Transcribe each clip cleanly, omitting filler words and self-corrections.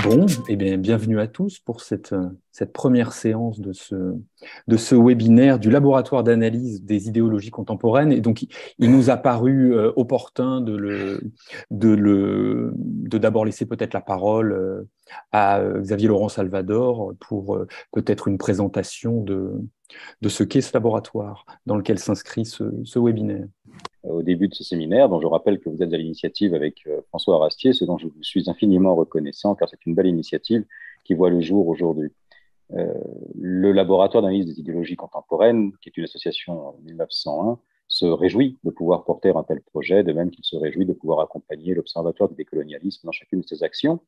Bon, eh bien, bienvenue à tous pour cette première séance de ce webinaire du laboratoire d'analyse des idéologies contemporaines. Et donc, il nous a paru opportun de d'abord laisser peut-être la parole à Xavier Laurent Salvador pour peut-être une présentation de ce qu'est ce laboratoire dans lequel s'inscrit ce webinaire. Au début de ce séminaire, dont je rappelle que vous êtes à l'initiative avec François Arastier, ce dont je vous suis infiniment reconnaissant, car c'est une belle initiative qui voit le jour aujourd'hui. Le laboratoire d'analyse des idéologies contemporaines, qui est une association en 1901, se réjouit de pouvoir porter un tel projet, de même qu'il se réjouit de pouvoir accompagner l'Observatoire du décolonialisme dans chacune de ses actions.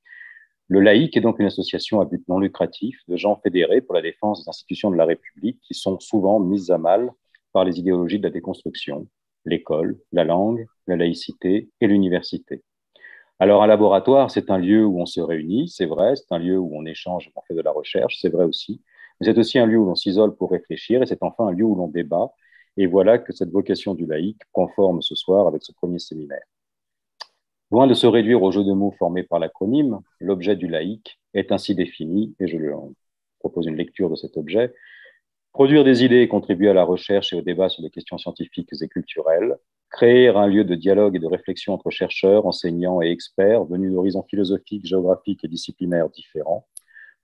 Le laïc est donc une association à but non lucratif de gens fédérés pour la défense des institutions de la République qui sont souvent mises à mal par les idéologies de la déconstruction, l'école, la langue, la laïcité et l'université. Alors, un laboratoire, c'est un lieu où on se réunit, c'est vrai, c'est un lieu où on échange et on fait de la recherche, c'est vrai aussi, mais c'est aussi un lieu où l'on s'isole pour réfléchir et c'est enfin un lieu où l'on débat. Et voilà que cette vocation du laïc prend forme ce soir avec ce premier séminaire. Loin de se réduire au jeu de mots formé par l'acronyme, l'objet du laïc est ainsi défini, et je propose une lecture de cet objet. Produire des idées et contribuer à la recherche et au débat sur des questions scientifiques et culturelles, créer un lieu de dialogue et de réflexion entre chercheurs, enseignants et experts venus d'horizons philosophiques, géographiques et disciplinaires différents,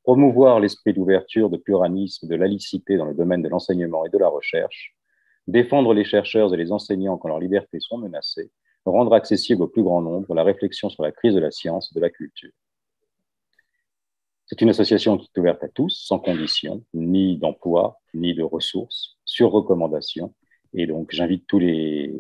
promouvoir l'esprit d'ouverture, de pluralisme, de laïcité dans le domaine de l'enseignement et de la recherche, défendre les chercheurs et les enseignants quand leurs libertés sont menacées, rendre accessible au plus grand nombre la réflexion sur la crise de la science et de la culture. C'est une association qui est ouverte à tous, sans condition, ni d'emploi, ni de ressources, sur recommandation. Et donc, j'invite tous les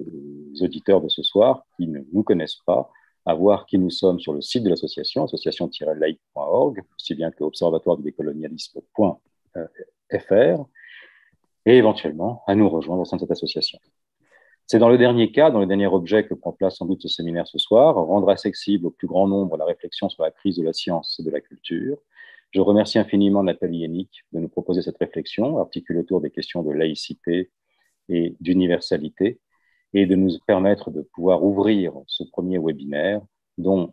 auditeurs de ce soir qui ne nous connaissent pas à voir qui nous sommes sur le site de l'association, association-laïque.org, aussi bien que observatoire du décolonialisme.fr, et éventuellement à nous rejoindre au sein de cette association. C'est dans le dernier cas, dans le dernier objet que prend place sans doute ce séminaire ce soir, rendre accessible au plus grand nombre la réflexion sur la crise de la science et de la culture. Je remercie infiniment Nathalie Hennick de nous proposer cette réflexion, articulée autour des questions de laïcité et d'universalité, et de nous permettre de pouvoir ouvrir ce premier webinaire dont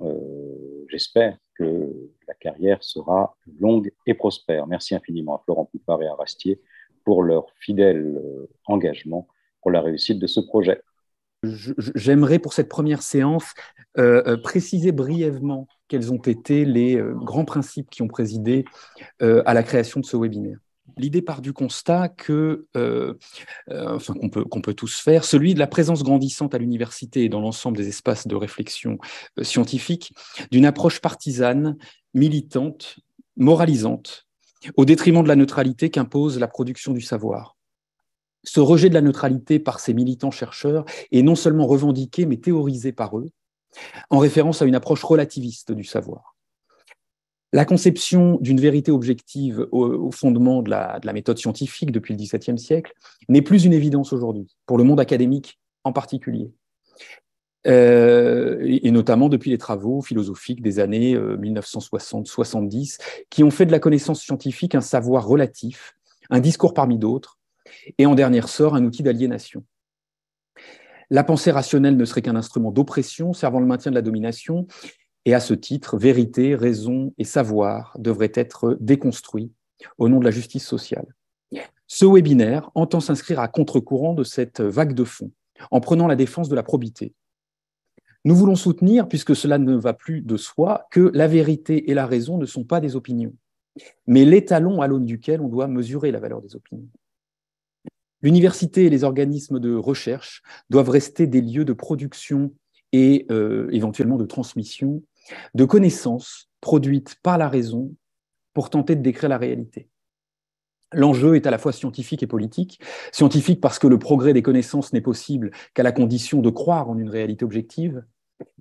j'espère que la carrière sera longue et prospère. Merci infiniment à Florent Poupard et à Arastier pour leur fidèle engagement pour la réussite de ce projet. J'aimerais pour cette première séance préciser brièvement quels ont été les grands principes qui ont présidé à la création de ce webinaire. L'idée part du constat qu'on peut tous faire, celui de la présence grandissante à l'université et dans l'ensemble des espaces de réflexion scientifique d'une approche partisane, militante, moralisante, au détriment de la neutralité qu'impose la production du savoir. Ce rejet de la neutralité par ces militants chercheurs est non seulement revendiqué, mais théorisé par eux, en référence à une approche relativiste du savoir. La conception d'une vérité objective au fondement de la méthode scientifique depuis le XVIIe siècle n'est plus une évidence aujourd'hui, pour le monde académique en particulier, et notamment depuis les travaux philosophiques des années 1960-70, qui ont fait de la connaissance scientifique un savoir relatif, un discours parmi d'autres, et en dernier ressort, un outil d'aliénation. La pensée rationnelle ne serait qu'un instrument d'oppression servant le maintien de la domination, et à ce titre, vérité, raison et savoir devraient être déconstruits au nom de la justice sociale. Ce webinaire entend s'inscrire à contre-courant de cette vague de fond, en prenant la défense de la probité. Nous voulons soutenir, puisque cela ne va plus de soi, que la vérité et la raison ne sont pas des opinions, mais l'étalon à l'aune duquel on doit mesurer la valeur des opinions. L'université et les organismes de recherche doivent rester des lieux de production et éventuellement de transmission de connaissances produites par la raison pour tenter de décrire la réalité. L'enjeu est à la fois scientifique et politique. Scientifique parce que le progrès des connaissances n'est possible qu'à la condition de croire en une réalité objective,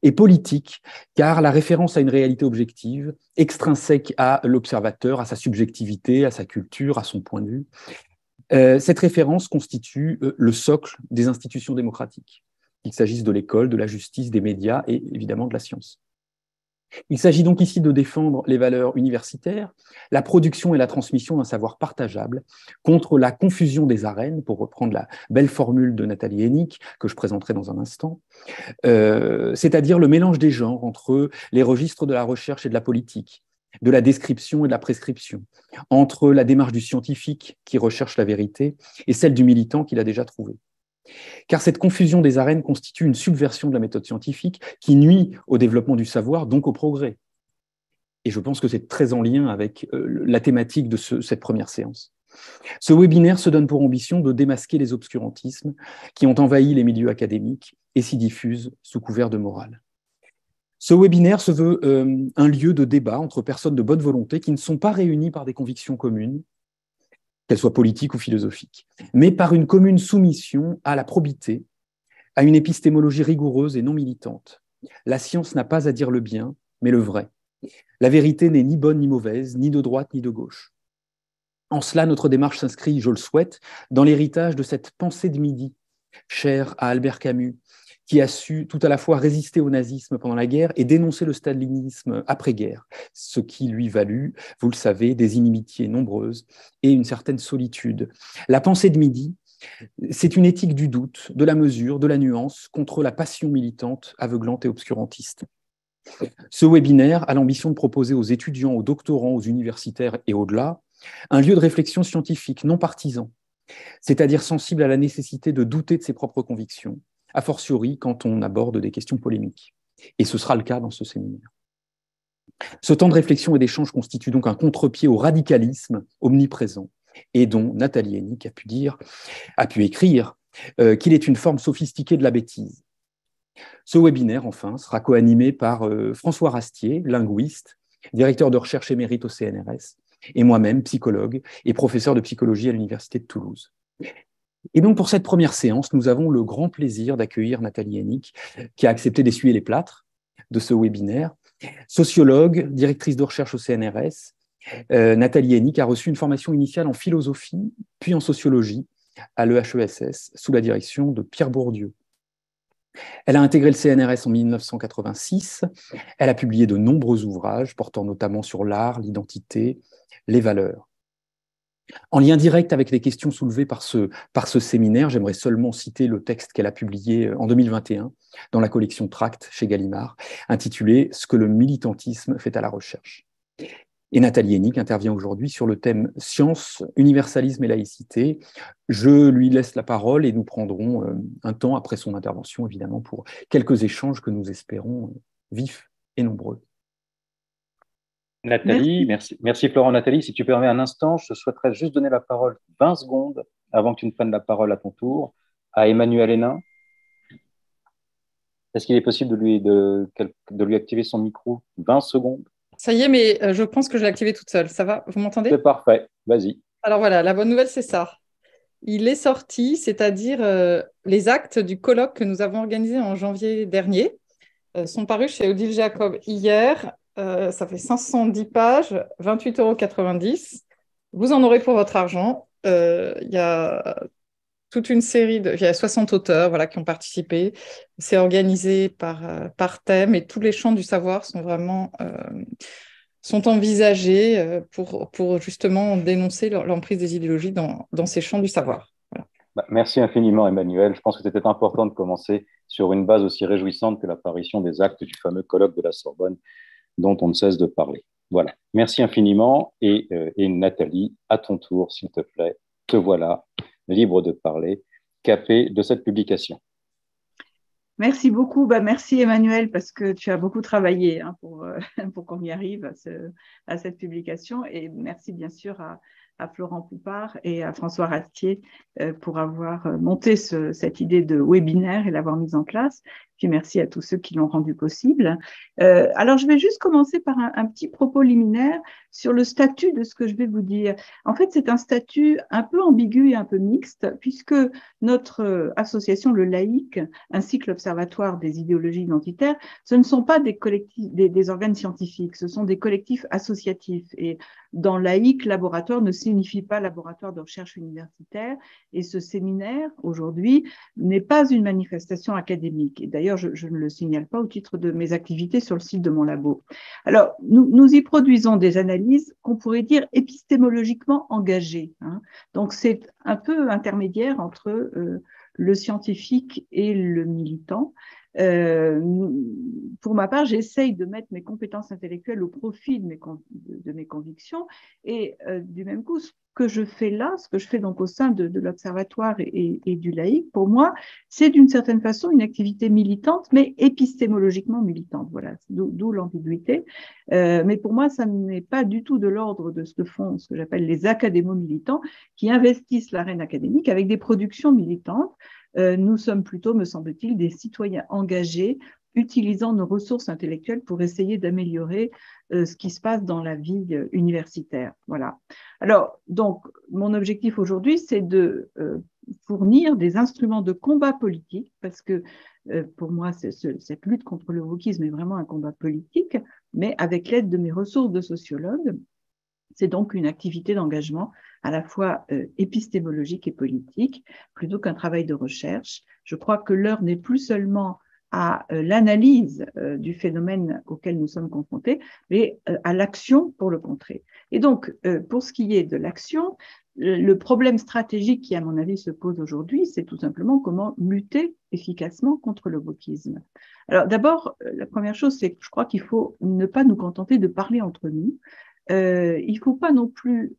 et politique car la référence à une réalité objective, extrinsèque à l'observateur, à sa subjectivité, à sa culture, à son point de vue, cette référence constitue le socle des institutions démocratiques, qu'il s'agisse de l'école, de la justice, des médias et évidemment de la science. Il s'agit donc ici de défendre les valeurs universitaires, la production et la transmission d'un savoir partageable contre la confusion des arènes, pour reprendre la belle formule de Nathalie Hennick, que je présenterai dans un instant, c'est-à-dire le mélange des genres entre les registres de la recherche et de la politique, de la description et de la prescription, entre la démarche du scientifique qui recherche la vérité et celle du militant qui l'a déjà trouvée. Car cette confusion des arènes constitue une subversion de la méthode scientifique qui nuit au développement du savoir, donc au progrès. Et je pense que c'est très en lien avec la thématique de cette première séance. Ce webinaire se donne pour ambition de démasquer les obscurantismes qui ont envahi les milieux académiques et s'y diffusent sous couvert de morale. Ce webinaire se veut un lieu de débat entre personnes de bonne volonté qui ne sont pas réunies par des convictions communes, qu'elles soient politiques ou philosophiques, mais par une commune soumission à la probité, à une épistémologie rigoureuse et non militante. La science n'a pas à dire le bien, mais le vrai. La vérité n'est ni bonne ni mauvaise, ni de droite ni de gauche. En cela, notre démarche s'inscrit, je le souhaite, dans l'héritage de cette pensée de midi, chère à Albert Camus, qui a su tout à la fois résister au nazisme pendant la guerre et dénoncer le stalinisme après-guerre, ce qui lui valut, vous le savez, des inimitiés nombreuses et une certaine solitude. La pensée de midi, c'est une éthique du doute, de la mesure, de la nuance, contre la passion militante, aveuglante et obscurantiste. Ce webinaire a l'ambition de proposer aux étudiants, aux doctorants, aux universitaires et au-delà, un lieu de réflexion scientifique non partisan, c'est-à-dire sensible à la nécessité de douter de ses propres convictions, a fortiori quand on aborde des questions polémiques. Et ce sera le cas dans ce séminaire. Ce temps de réflexion et d'échange constitue donc un contre-pied au radicalisme omniprésent et dont Nathalie Hennig a pu écrire qu'il est une forme sophistiquée de la bêtise. Ce webinaire, enfin, sera coanimé par François Rastier, linguiste, directeur de recherche émérite au CNRS, et moi-même, psychologue et professeur de psychologie à l'Université de Toulouse. Et donc, pour cette première séance, nous avons le grand plaisir d'accueillir Nathalie Hennig, qui a accepté d'essuyer les plâtres de ce webinaire. Sociologue, directrice de recherche au CNRS, Nathalie Hennig a reçu une formation initiale en philosophie, puis en sociologie à l'EHESS, sous la direction de Pierre Bourdieu. Elle a intégré le CNRS en 1986. Elle a publié de nombreux ouvrages portant notamment sur l'art, l'identité, les valeurs. En lien direct avec les questions soulevées par ce séminaire, j'aimerais seulement citer le texte qu'elle a publié en 2021 dans la collection Tracts chez Gallimard, intitulé « Ce que le militantisme fait à la recherche ». Et Nathalie Hennig intervient aujourd'hui sur le thème « Science, universalisme et laïcité ». Je lui laisse la parole et nous prendrons un temps après son intervention, évidemment, pour quelques échanges que nous espérons vifs et nombreux. Nathalie, merci Florent. Nathalie, si tu permets un instant, je souhaiterais juste donner la parole 20 secondes avant que tu ne prennes la parole à ton tour à Emmanuel Hénin. Est-ce qu'il est possible de lui activer son micro 20 secondes? Ça y est, mais je pense que je l'ai activé toute seule. Ça va? Vous m'entendez? C'est parfait, vas-y. Alors voilà, la bonne nouvelle, c'est ça. Il est sorti, c'est-à-dire les actes du colloque que nous avons organisé en janvier dernier sont parus chez Odile Jacob hier. Ça fait 510 pages, 28,90 €. Vous en aurez pour votre argent. Il y a toute une série il y a 60 auteurs voilà, qui ont participé. C'est organisé par thème et tous les champs du savoir sont vraiment sont envisagés pour justement dénoncer l'emprise des idéologies dans ces champs du savoir. Voilà. Merci infiniment, Emmanuel. Je pense que c'était important de commencer sur une base aussi réjouissante que l'apparition des actes du fameux colloque de la Sorbonne dont on ne cesse de parler. Voilà. Merci infiniment. Et Nathalie, à ton tour, s'il te plaît, te voilà libre de parler. Qu'a-fait de cette publication? Merci beaucoup. Merci Emmanuel parce que tu as beaucoup travaillé pour qu'on y arrive à cette publication. Et merci bien sûr à Florent Poupart et à François Rastier pour avoir monté cette idée de webinaire et l'avoir mise en place. Puis merci à tous ceux qui l'ont rendu possible. Alors, je vais juste commencer par un petit propos liminaire sur le statut de ce que je vais vous dire. En fait, c'est un statut un peu ambigu et un peu mixte, puisque notre association, le Laïc, ainsi que l'Observatoire des idéologies identitaires, ce ne sont pas des collectifs, des organes scientifiques, ce sont des collectifs associatifs. Et dans Laïc, laboratoire ne signifie pas laboratoire de recherche universitaire. Et ce séminaire, aujourd'hui, n'est pas une manifestation académique. Et d'ailleurs, je ne le signale pas au titre de mes activités sur le site de mon labo. Alors, nous y produisons des analyses qu'on pourrait dire épistémologiquement engagées. Donc, c'est un peu intermédiaire entre le scientifique et le militant. Pour ma part, j'essaye de mettre mes compétences intellectuelles au profit de mes convictions et du même coup, ce que je fais là, ce que je fais donc au sein de l'Observatoire et du laïc, pour moi, c'est d'une certaine façon une activité militante, mais épistémologiquement militante. Voilà, d'où l'ambiguïté. Mais pour moi, ça n'est pas du tout de l'ordre de ce que font, ce que j'appelle les académo-militants, qui investissent l'arène académique avec des productions militantes. Nous sommes plutôt, me semble-t-il, des citoyens engagés utilisant nos ressources intellectuelles pour essayer d'améliorer ce qui se passe dans la vie universitaire. Voilà. Alors, donc, mon objectif aujourd'hui, c'est de fournir des instruments de combat politique, parce que pour moi, cette lutte contre le wokisme est vraiment un combat politique, mais avec l'aide de mes ressources de sociologue. C'est donc une activité d'engagement à la fois épistémologique et politique, plutôt qu'un travail de recherche. Je crois que l'heure n'est plus seulement à l'analyse du phénomène auquel nous sommes confrontés, mais à l'action pour le contrer. Et donc, pour ce qui est de l'action, le problème stratégique qui, à mon avis, se pose aujourd'hui, c'est tout simplement comment lutter efficacement contre le wokisme. Alors d'abord, la première chose, c'est que je crois qu'il faut ne pas nous contenter de parler entre nous. Il ne faut pas non plus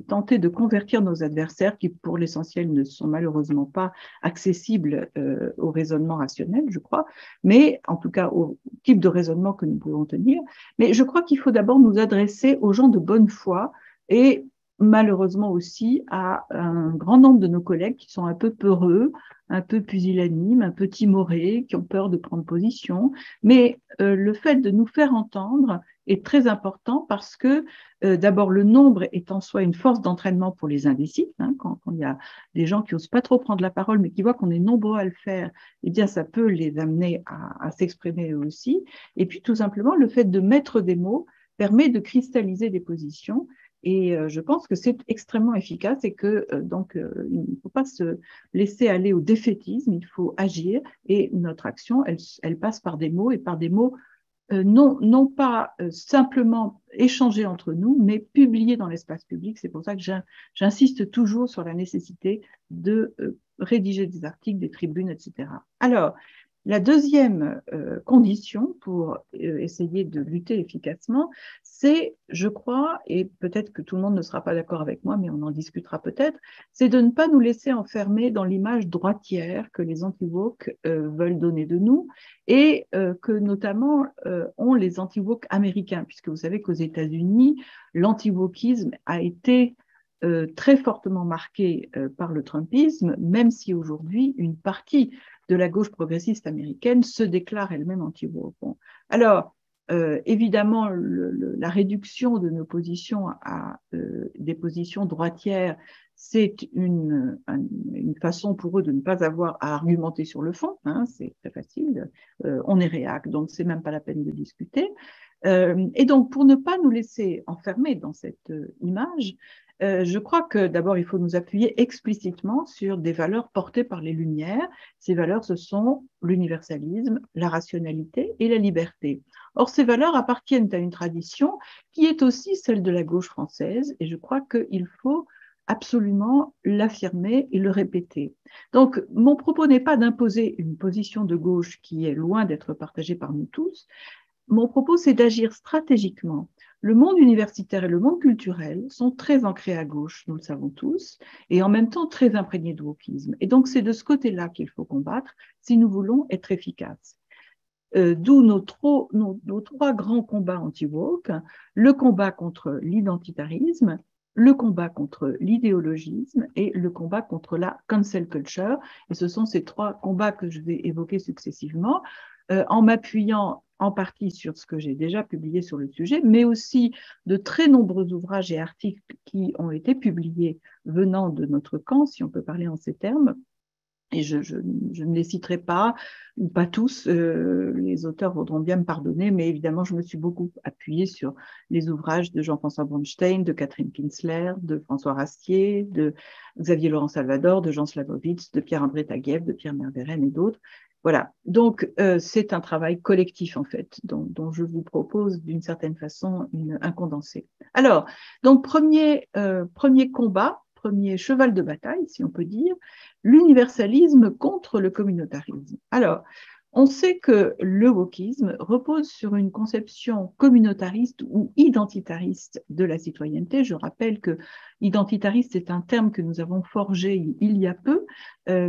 tenter de convertir nos adversaires qui, pour l'essentiel, ne sont malheureusement pas accessibles au raisonnement rationnel, je crois, mais en tout cas au type de raisonnement que nous pouvons tenir. Mais je crois qu'il faut d'abord nous adresser aux gens de bonne foi et malheureusement aussi à un grand nombre de nos collègues qui sont un peu peureux, un peu pusillanimes, un peu timorés, qui ont peur de prendre position. Mais le fait de nous faire entendre est très important parce que d'abord le nombre est en soi une force d'entraînement pour les indécis. Hein, quand il y a des gens qui n'osent pas trop prendre la parole mais qui voient qu'on est nombreux à le faire, eh bien ça peut les amener à s'exprimer eux aussi. Et puis tout simplement le fait de mettre des mots permet de cristalliser des positions. Et je pense que c'est extrêmement efficace et que donc il ne faut pas se laisser aller au défaitisme, il faut agir et notre action, elle passe par des mots et par des mots non pas simplement échangés entre nous, mais publiés dans l'espace public. C'est pour ça que j'insiste toujours sur la nécessité de rédiger des articles, des tribunes, etc. Alors, la deuxième condition pour essayer de lutter efficacement, c'est, je crois, et peut-être que tout le monde ne sera pas d'accord avec moi, mais on en discutera peut-être, c'est de ne pas nous laisser enfermer dans l'image droitière que les anti-woke veulent donner de nous et que notamment ont les anti-woke américains, puisque vous savez qu'aux États-Unis, l'anti-wokisme a été très fortement marqué par le trumpisme, même si aujourd'hui, une partie de la gauche progressiste américaine se déclare elle-même anti-woke. Bon. Alors, évidemment, la réduction de nos positions à des positions droitières, c'est une façon pour eux de ne pas avoir à argumenter sur le fond, hein, c'est très facile, on est réac, donc c'est même pas la peine de discuter. Et donc, pour ne pas nous laisser enfermer dans cette image, je crois que d'abord, il faut nous appuyer explicitement sur des valeurs portées par les Lumières. Ces valeurs, ce sont l'universalisme, la rationalité et la liberté. Or, ces valeurs appartiennent à une tradition qui est aussi celle de la gauche française et je crois qu'il faut absolument l'affirmer et le répéter. Donc, mon propos n'est pas d'imposer une position de gauche qui est loin d'être partagée par nous tous. Mon propos, c'est d'agir stratégiquement. Le monde universitaire et le monde culturel sont très ancrés à gauche, nous le savons tous, et en même temps très imprégnés de wokisme. Et donc, c'est de ce côté-là qu'il faut combattre si nous voulons être efficaces. D'où nos trois grands combats anti-woke, le combat contre l'identitarisme, le combat contre l'idéologisme et le combat contre la cancel culture. Et ce sont ces trois combats que je vais évoquer successivement, en m'appuyant en partie sur ce que j'ai déjà publié sur le sujet, mais aussi de très nombreux ouvrages et articles qui ont été publiés venant de notre camp, si on peut parler en ces termes. Et je ne les citerai pas, ou pas tous, les auteurs voudront bien me pardonner, mais évidemment, je me suis beaucoup appuyée sur les ouvrages de Jean-François Bronstein, de Catherine Kinsler, de François Rastier, de Xavier Laurent Salvador, de Jean Slavovitz, de Pierre-André Taguieff, de Pierre Merveren et d'autres. Voilà, donc c'est un travail collectif en fait, dont je vous propose d'une certaine façon un condensé. Alors, donc premier combat, premier cheval de bataille, si on peut dire, l'universalisme contre le communautarisme. Alors, On sait que le wokisme repose sur une conception communautariste ou identitariste de la citoyenneté. Je rappelle que identitariste est un terme que nous avons forgé il y a peu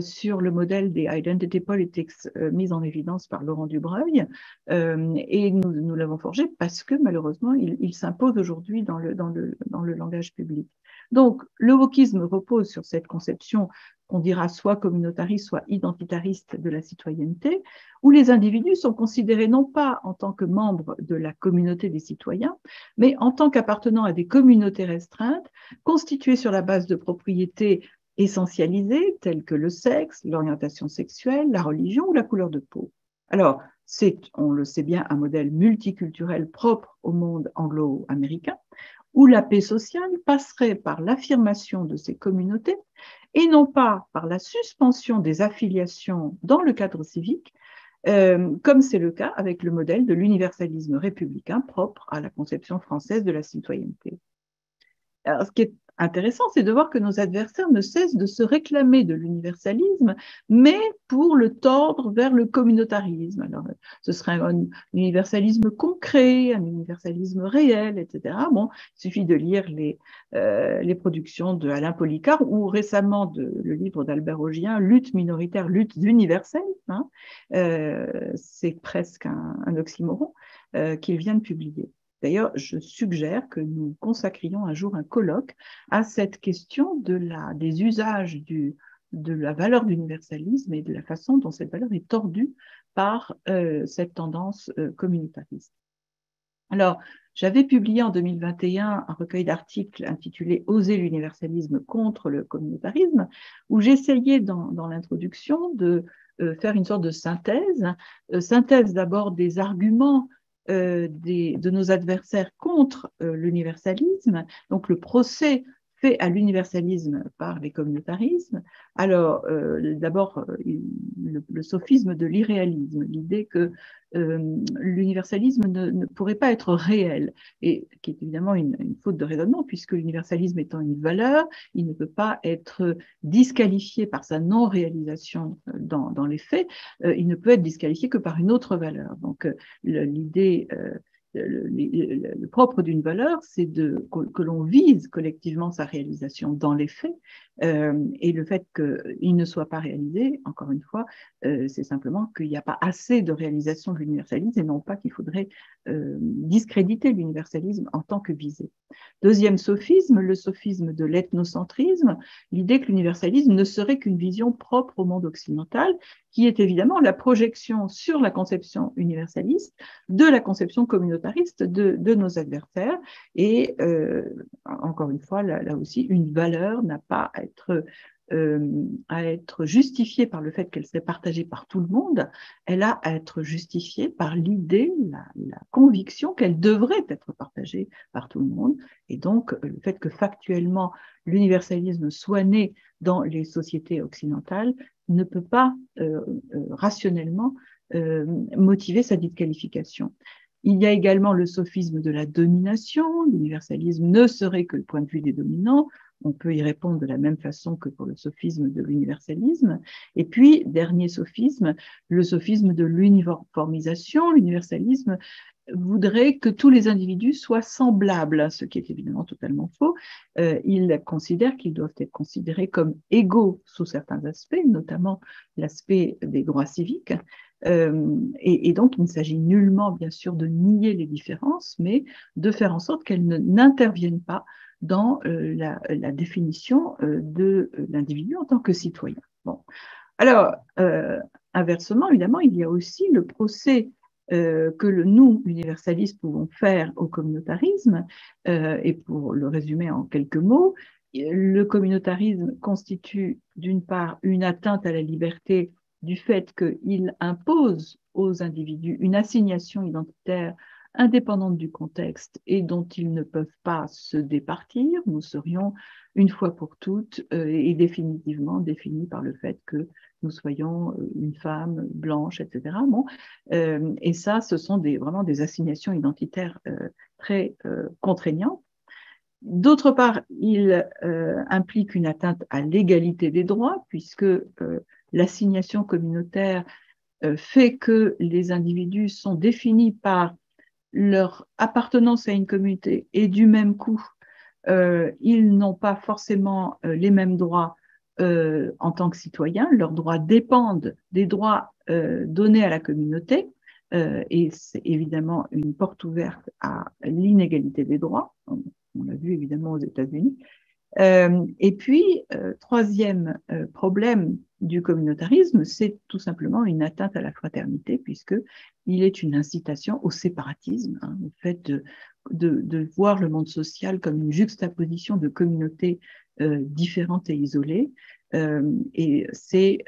sur le modèle des identity politics mis en évidence par Laurent Dubreuil. Et nous l'avons forgé parce que malheureusement, il s'impose aujourd'hui dans le langage public. Donc, le wokisme repose sur cette conception qu'on dira soit communautariste, soit identitariste de la citoyenneté, où les individus sont considérés non pas en tant que membres de la communauté des citoyens, mais en tant qu'appartenant à des communautés restreintes, constituées sur la base de propriétés essentialisées, telles que le sexe, l'orientation sexuelle, la religion ou la couleur de peau. Alors, c'est, on le sait bien, un modèle multiculturel propre au monde anglo-américain, où la paix sociale passerait par l'affirmation de ces communautés et non pas par la suspension des affiliations dans le cadre civique, comme c'est le cas avec le modèle de l'universalisme républicain propre à la conception française de la citoyenneté. Alors, ce qui est intéressant, c'est de voir que nos adversaires ne cessent de se réclamer de l'universalisme, mais pour le tordre vers le communautarisme. Alors, ce serait un universalisme concret, un universalisme réel, etc. Bon, il suffit de lire les productions de Alain Policart ou récemment le livre d'Albert Augien, Lutte minoritaire, lutte universelle. Hein, c'est presque un oxymoron qu'il vient de publier. D'ailleurs, je suggère que nous consacrions un jour un colloque à cette question des usages de la valeur d'universalisme et de la façon dont cette valeur est tordue par cette tendance communautariste. Alors, j'avais publié en 2021 un recueil d'articles intitulé « Oser l'universalisme contre le communautarisme » où j'essayais dans l'introduction de faire une sorte de synthèse d'abord des arguments de nos adversaires contre l'universalisme, donc le procès fait à l'universalisme par les communautarismes. Alors, d'abord, le sophisme de l'irréalisme, l'idée que l'universalisme ne pourrait pas être réel, et qui est évidemment une faute de raisonnement, puisque l'universalisme étant une valeur, il ne peut pas être disqualifié par sa non-réalisation dans les faits, il ne peut être disqualifié que par une autre valeur. Donc, l'idée... le propre d'une valeur, c'est que l'on vise collectivement sa réalisation dans les faits, et le fait qu'il ne soit pas réalisé, encore une fois, c'est simplement qu'il n'y a pas assez de réalisation de l'universalisme et non pas qu'il faudrait discréditer l'universalisme en tant que visé. Deuxième sophisme, le sophisme de l'ethnocentrisme, l'idée que l'universalisme ne serait qu'une vision propre au monde occidental, qui est évidemment la projection sur la conception universaliste de la conception communautariste de nos adversaires. Et encore une fois, là aussi, une valeur n'a pas à être justifiée par le fait qu'elle serait partagée par tout le monde, elle a à être justifiée par l'idée, la conviction qu'elle devrait être partagée par tout le monde. Et donc, le fait que factuellement, l'universalisme soit né dans les sociétés occidentales ne peut pas rationnellement motiver sa disqualification. Il y a également le sophisme de la domination. L'universalisme ne serait que le point de vue des dominants. On peut y répondre de la même façon que pour le sophisme de l'universalisme. Et puis, dernier sophisme, le sophisme de l'uniformisation. L'universalisme voudrait que tous les individus soient semblables, ce qui est évidemment totalement faux. Il considère qu'ils doivent être considérés comme égaux sous certains aspects, notamment l'aspect des droits civiques. Et donc, il ne s'agit nullement, bien sûr, de nier les différences, mais de faire en sorte qu'elles n'interviennent pas dans la définition de l'individu en tant que citoyen. Bon. Alors, inversement, évidemment, il y a aussi le procès que nous, universalistes, pouvons faire au communautarisme, et pour le résumer en quelques mots, le communautarisme constitue d'une part une atteinte à la liberté du fait qu'il impose aux individus une assignation identitaire indépendante du contexte et dont ils ne peuvent pas se départir. Nous serions une fois pour toutes et définitivement définis par le fait que nous soyons une femme blanche, etc. Bon, et ça, ce sont vraiment des assignations identitaires très contraignantes. D'autre part, il implique une atteinte à l'égalité des droits, puisque l'assignation communautaire fait que les individus sont définis par leur appartenance à une communauté et du même coup, ils n'ont pas forcément les mêmes droits en tant que citoyens. Leurs droits dépendent des droits donnés à la communauté et c'est évidemment une porte ouverte à l'inégalité des droits. On l'a vu évidemment aux États-Unis. Et puis, troisième problème du communautarisme, c'est tout simplement une atteinte à la fraternité, puisqu'il est une incitation au séparatisme, hein, au fait de voir le monde social comme une juxtaposition de communautés différentes et isolées. Et c'est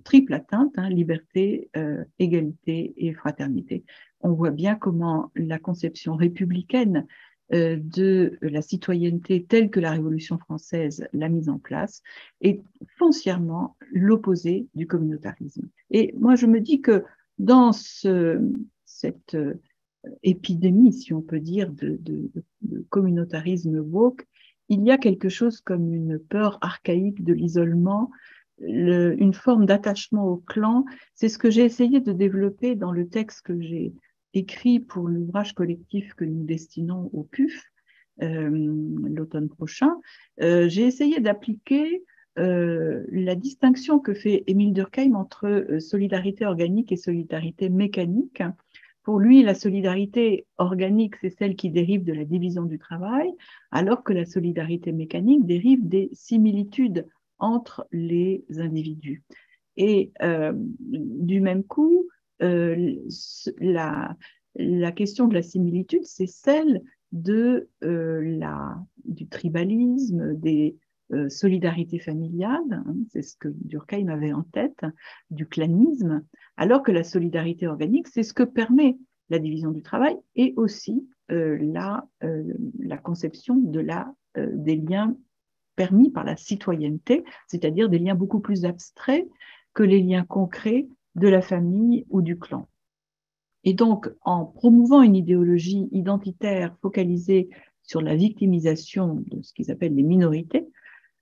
triple atteinte, hein, liberté, égalité et fraternité. On voit bien comment la conception républicaine de la citoyenneté telle que la Révolution française l'a mise en place est foncièrement l'opposé du communautarisme. Et moi, je me dis que dans cette épidémie, si on peut dire, de communautarisme woke, il y a quelque chose comme une peur archaïque de l'isolement, une forme d'attachement au clan. C'est ce que j'ai essayé de développer dans le texte que j'ai écrit pour l'ouvrage collectif que nous destinons au PUF l'automne prochain. J'ai essayé d'appliquer la distinction que fait Émile Durkheim entre solidarité organique et solidarité mécanique. Pour lui, la solidarité organique, c'est celle qui dérive de la division du travail, alors que la solidarité mécanique dérive des similitudes entre les individus. Et du même coup, la question de la similitude, c'est celle du tribalisme, des solidarités familiales, hein, c'est ce que Durkheim avait en tête, du clanisme, alors que la solidarité organique, c'est ce que permet la division du travail et aussi la conception des liens permis par la citoyenneté, c'est-à-dire des liens beaucoup plus abstraits que les liens concrets de la famille ou du clan. Et donc, en promouvant une idéologie identitaire focalisée sur la victimisation de ce qu'ils appellent les minorités,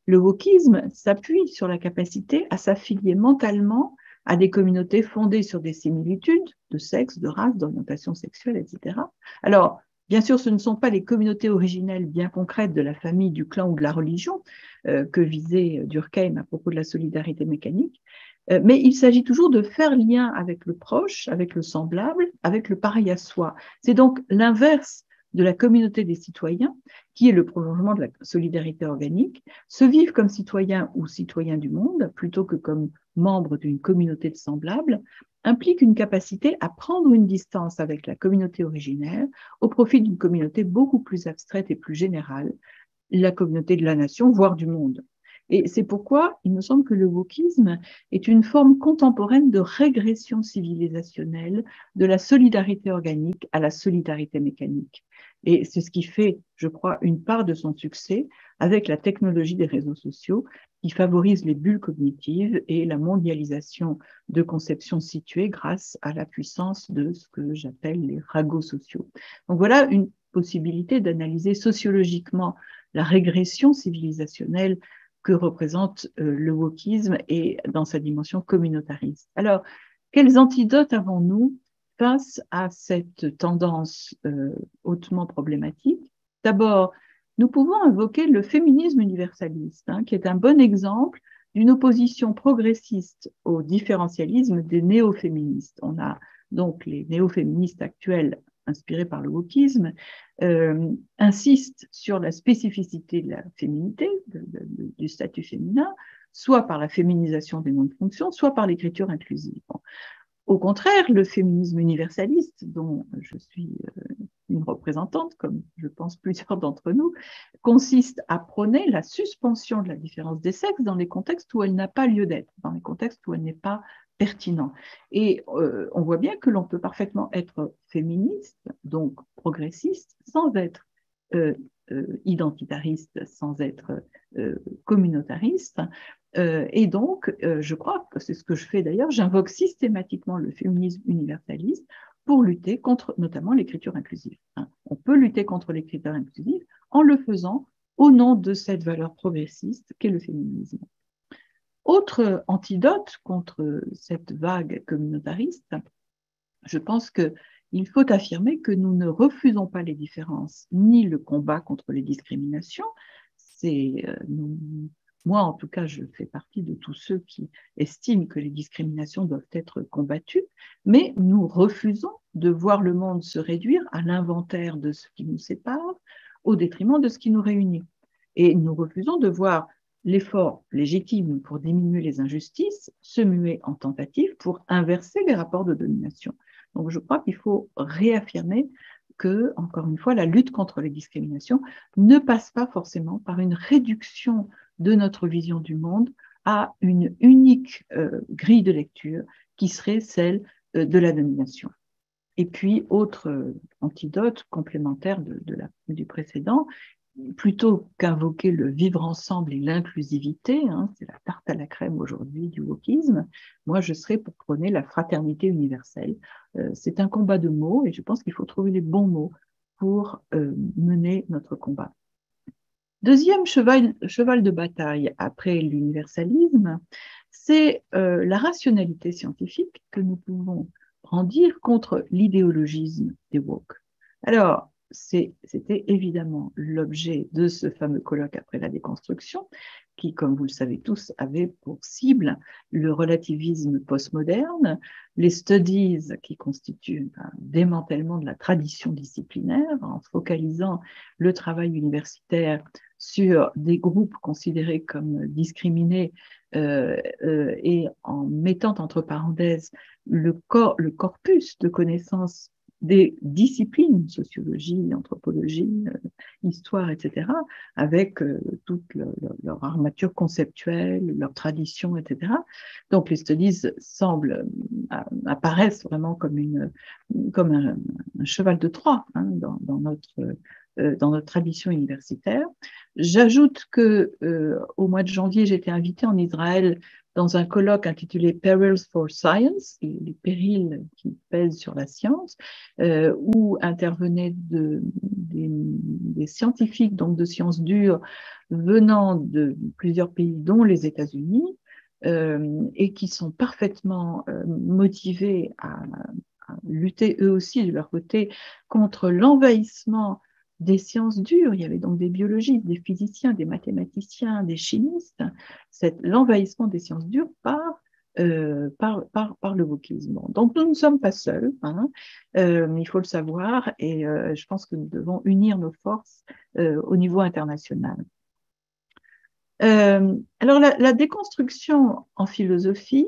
le wokisme s'appuie sur la capacité à s'affilier mentalement à des communautés fondées sur des similitudes de sexe, de race, d'orientation sexuelle, etc. Alors, bien sûr, ce ne sont pas les communautés originelles bien concrètes de la famille, du clan ou de la religion que visait Durkheim à propos de la solidarité mécanique, mais il s'agit toujours de faire lien avec le proche, avec le semblable, avec le pareil à soi. C'est donc l'inverse de la communauté des citoyens, qui est le prolongement de la solidarité organique, se vivre comme citoyen ou citoyen du monde, plutôt que comme membre d'une communauté de semblables, implique une capacité à prendre une distance avec la communauté originaire au profit d'une communauté beaucoup plus abstraite et plus générale, la communauté de la nation, voire du monde. Et c'est pourquoi il me semble que le wokisme est une forme contemporaine de régression civilisationnelle de la solidarité organique à la solidarité mécanique. Et c'est ce qui fait, je crois, une part de son succès avec la technologie des réseaux sociaux qui favorise les bulles cognitives et la mondialisation de conceptions situées grâce à la puissance de ce que j'appelle les ragots sociaux. Donc voilà une possibilité d'analyser sociologiquement la régression civilisationnelle que représente le wokisme et dans sa dimension communautariste. Alors, quels antidotes avons-nous face à cette tendance hautement problématique? D'abord, nous pouvons invoquer le féminisme universaliste, hein, qui est un bon exemple d'une opposition progressiste au différentialisme des néo-féministes. On a donc les néo-féministes actuels inspirés par le wokisme, insistent sur la spécificité de la féminité, du statut féminin, soit par la féminisation des noms de fonction, soit par l'écriture inclusive. Bon. Au contraire, le féminisme universaliste, dont je suis une représentante, comme je pense plusieurs d'entre nous, consiste à prôner la suspension de la différence des sexes dans les contextes où elle n'a pas lieu d'être, dans les contextes où elle n'est pas pertinent. Et on voit bien que l'on peut parfaitement être féministe, donc progressiste, sans être identitariste, sans être communautariste. Et donc, je crois que c'est ce que je fais d'ailleurs, j'invoque systématiquement le féminisme universaliste pour lutter contre notamment l'écriture inclusive. On peut lutter contre l'écriture inclusive en le faisant au nom de cette valeur progressiste qu'est le féminisme. Autre antidote contre cette vague communautariste, je pense qu'il faut affirmer que nous ne refusons pas les différences, ni le combat contre les discriminations. Moi, en tout cas, je fais partie de tous ceux qui estiment que les discriminations doivent être combattues, mais nous refusons de voir le monde se réduire à l'inventaire de ce qui nous sépare au détriment de ce qui nous réunit. Et nous refusons de voir l'effort légitime pour diminuer les injustices se muer en tentative pour inverser les rapports de domination. Donc, je crois qu'il faut réaffirmer que, encore une fois, la lutte contre les discriminations ne passe pas forcément par une réduction de notre vision du monde à une unique grille de lecture qui serait celle de la domination. Et puis, autre antidote complémentaire du précédent, plutôt qu'invoquer le vivre ensemble et l'inclusivité, c'est la tarte à la crème aujourd'hui du wokisme, moi je serais pour prôner la fraternité universelle. C'est un combat de mots et je pense qu'il faut trouver les bons mots pour mener notre combat. Deuxième cheval de bataille après l'universalisme, c'est la rationalité scientifique que nous pouvons brandir contre l'idéologisme des woke. Alors, c'était évidemment l'objet de ce fameux colloque après la déconstruction, qui, comme vous le savez tous, avait pour cible le relativisme postmoderne, les studies qui constituent un démantèlement de la tradition disciplinaire en focalisant le travail universitaire sur des groupes considérés comme discriminés et en mettant entre parenthèses le corpus de connaissances des disciplines, sociologie, anthropologie, histoire, etc., avec toute leur armature conceptuelle, leur tradition, etc. Donc les studies apparaissent vraiment comme un cheval de Troie dans notre tradition universitaire. J'ajoute que au mois de janvier, j'étais invitée en Israël dans un colloque intitulé Perils for Science, les périls qui pèsent sur la science, où intervenaient des scientifiques donc de sciences dures venant de plusieurs pays, dont les États-Unis, et qui sont parfaitement motivés à lutter eux aussi de leur côté contre l'envahissement des sciences dures. Il y avait donc des biologistes, des physiciens, des mathématiciens, des chimistes. L'envahissement des sciences dures par le wokisme. Donc nous ne sommes pas seuls, il faut le savoir, et je pense que nous devons unir nos forces au niveau international. Alors la déconstruction en philosophie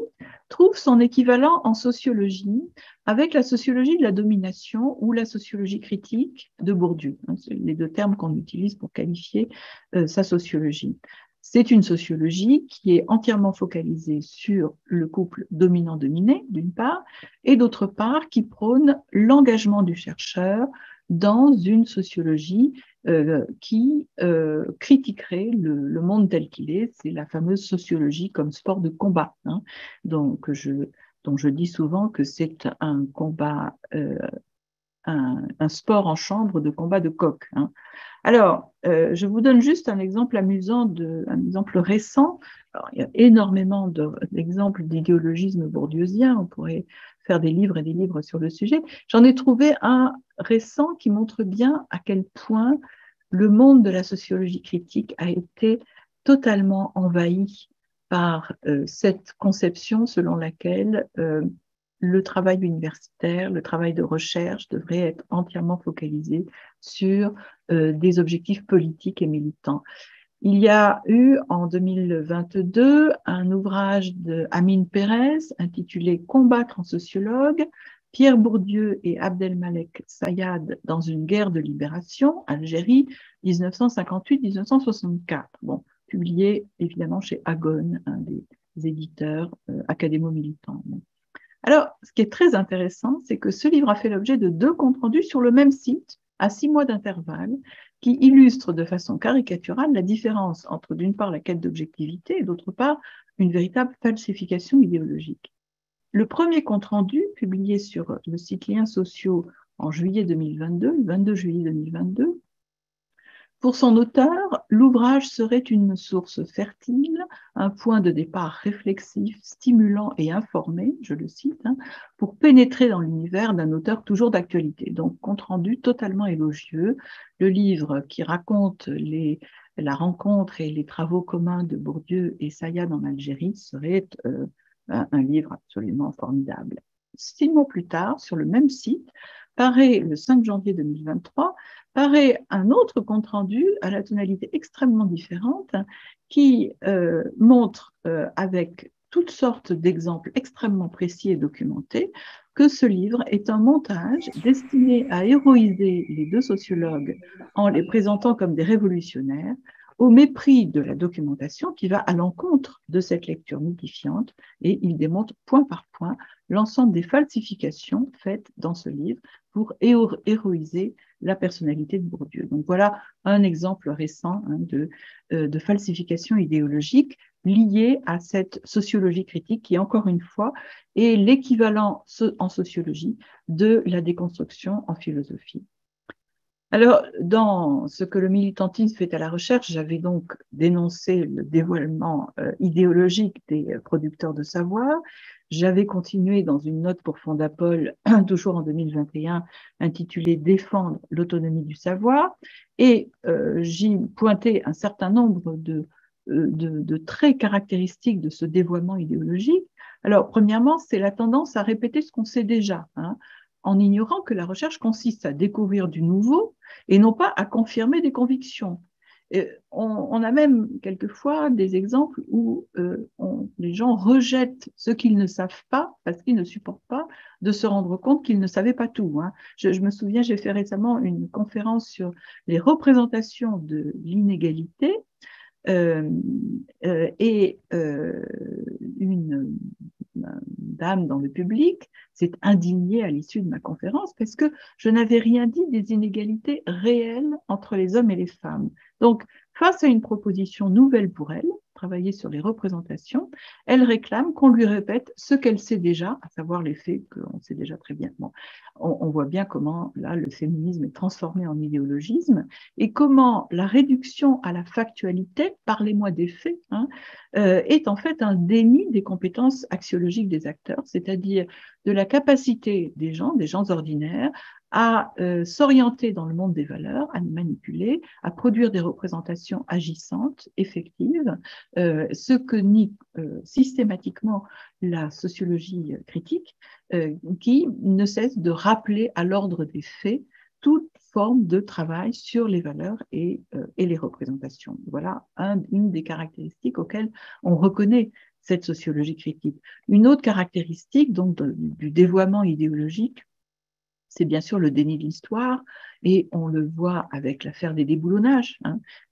trouve son équivalent en sociologie avec la sociologie de la domination ou la sociologie critique de Bourdieu. C'est les deux termes qu'on utilise pour qualifier sa sociologie. C'est une sociologie qui est entièrement focalisée sur le couple dominant-dominé, d'une part, et d'autre part, qui prône l'engagement du chercheur dans une sociologie qui critiquerait le monde tel qu'il est. C'est la fameuse sociologie comme sport de combat, dont je dis souvent que c'est un combat, un sport en chambre de combat de coq. Alors, je vous donne juste un exemple amusant, un exemple récent. Alors, il y a énormément d'exemples d'idéologisme bourdieusien, on pourrait faire des livres et des livres sur le sujet. J'en ai trouvé un récent qui montre bien à quel point le monde de la sociologie critique a été totalement envahi par cette conception selon laquelle le travail universitaire, le travail de recherche devrait être entièrement focalisé sur des objectifs politiques et militants. Il y a eu en 2022 un ouvrage de Amine Pérez intitulé « Combattre en sociologue », Pierre Bourdieu et Abdelmalek Sayad dans une guerre de libération, Algérie, 1958-1964. Bon, publié évidemment chez Agone, un des éditeurs académo-militants. Alors, ce qui est très intéressant, c'est que ce livre a fait l'objet de 2 comptes rendus sur le même site, à 6 mois d'intervalle, qui illustrent de façon caricaturale la différence entre, d'une part, la quête d'objectivité et, d'autre part, une véritable falsification idéologique. Le premier compte rendu, publié sur le site Liens sociaux en juillet 2022, le 22 juillet 2022, Pour son auteur, l'ouvrage serait une source fertile, un point de départ réflexif, stimulant et informé, je le cite, pour pénétrer dans l'univers d'un auteur toujours d'actualité. Donc, compte rendu totalement élogieux. Le livre qui raconte la rencontre et les travaux communs de Bourdieu et Sayad en Algérie serait un livre absolument formidable. 6 mois plus tard, sur le même site, paraît le 5 janvier 2023, paraît un autre compte-rendu à la tonalité extrêmement différente qui montre avec toutes sortes d'exemples extrêmement précis et documentés que ce livre est un montage destiné à héroïser les deux sociologues en les présentant comme des révolutionnaires au mépris de la documentation qui va à l'encontre de cette lecture mythifiante, et il démontre point par point l'ensemble des falsifications faites dans ce livre pour héroïser la personnalité de Bourdieu. Donc voilà un exemple récent de falsification idéologique liée à cette sociologie critique qui, encore une fois, est l'équivalent en sociologie de la déconstruction en philosophie. Alors, dans ce que le militantisme fait à la recherche, j'avais donc dénoncé le dévoilement idéologique des producteurs de savoir. J'avais continué dans une note pour Fondapol, toujours en 2021, intitulée « Défendre l'autonomie du savoir ». Et j'y pointais un certain nombre de traits caractéristiques de ce dévoiement idéologique. Alors, premièrement, c'est la tendance à répéter ce qu'on sait déjà, en ignorant que la recherche consiste à découvrir du nouveau et non pas à confirmer des convictions. Et on a même quelquefois des exemples où les gens rejettent ce qu'ils ne savent pas parce qu'ils ne supportent pas de se rendre compte qu'ils ne savaient pas tout. Je me souviens, j'ai fait récemment une conférence sur les représentations de l'inégalité et une dame dans le public s'est indignée à l'issue de ma conférence parce que je n'avais rien dit des inégalités réelles entre les hommes et les femmes. Donc, face à une proposition nouvelle pour elle, travailler sur les représentations, elle réclame qu'on lui répète ce qu'elle sait déjà, à savoir les faits qu'on sait déjà très bien. Bon, on voit bien comment, là, le féminisme est transformé en idéologisme et comment la réduction à la factualité, parlez-moi des faits, est en fait un déni des compétences axiologiques des acteurs, c'est-à-dire de la capacité des gens ordinaires, à s'orienter dans le monde des valeurs, à les manipuler, à produire des représentations agissantes, effectives, ce que nie systématiquement la sociologie critique, qui ne cesse de rappeler à l'ordre des faits toute forme de travail sur les valeurs et les représentations. Voilà une des caractéristiques auxquelles on reconnaît cette sociologie critique. Une autre caractéristique donc du dévoiement idéologique, c'est bien sûr le déni de l'histoire, et on le voit avec l'affaire des déboulonnages,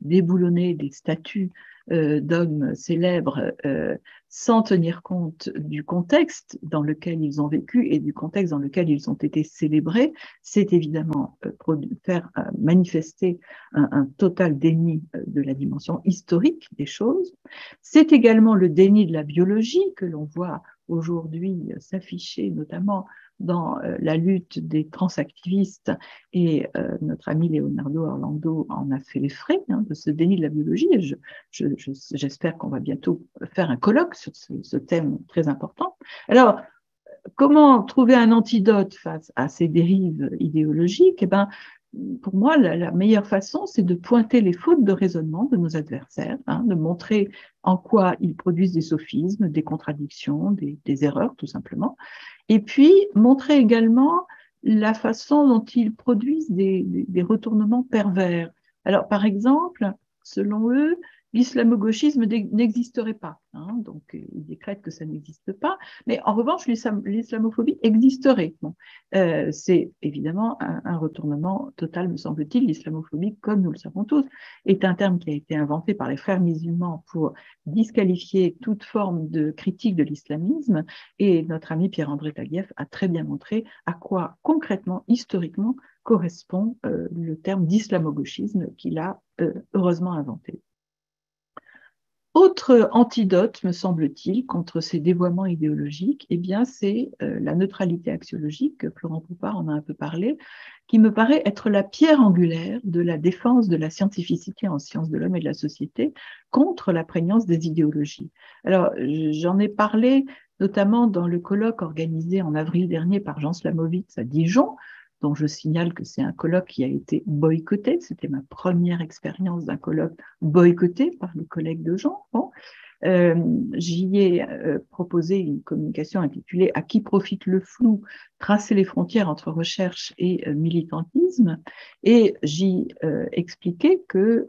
déboulonner des statues d'hommes célèbres sans tenir compte du contexte dans lequel ils ont vécu et du contexte dans lequel ils ont été célébrés, c'est évidemment faire manifester un total déni de la dimension historique des choses. C'est également le déni de la biologie que l'on voit aujourd'hui s'afficher notamment dans la lutte des transactivistes, et notre ami Leonardo Orlando en a fait les frais de ce déni de la biologie, et j'espère qu'on va bientôt faire un colloque sur ce thème très important. Alors, comment trouver un antidote face à ces dérives idéologiques? Pour moi, la meilleure façon, c'est de pointer les fautes de raisonnement de nos adversaires, de montrer en quoi ils produisent des sophismes, des contradictions, des erreurs, tout simplement. Et puis, montrer également la façon dont ils produisent des retournements pervers. Alors, par exemple, selon eux, l'islamo-gauchisme n'existerait pas. Donc, ils décrètent que ça n'existe pas. Mais en revanche, l'islamophobie existerait. Bon, c'est évidemment un retournement total, me semble-t-il. L'islamophobie, comme nous le savons tous, est un terme qui a été inventé par les frères musulmans pour disqualifier toute forme de critique de l'islamisme. Et notre ami Pierre-André Taguieff a très bien montré à quoi concrètement, historiquement, correspond le terme d'islamo-gauchisme qu'il a heureusement inventé. Autre antidote, me semble-t-il, contre ces dévoiements idéologiques, eh bien, c'est la neutralité axiologique, Florent Poupart en a un peu parlé, qui me paraît être la pierre angulaire de la défense de la scientificité en sciences de l'homme et de la société contre la prégnance des idéologies. Alors, j'en ai parlé notamment dans le colloque organisé en avril dernier par Jean Slamovitz à Dijon, dont je signale que c'est un colloque qui a été boycotté. C'était ma première expérience d'un colloque boycotté par les collègues de Jean. Bon. J'y ai proposé une communication intitulée « À qui profite le flou? Tracer les frontières entre recherche et militantisme ». Et j'y expliquais que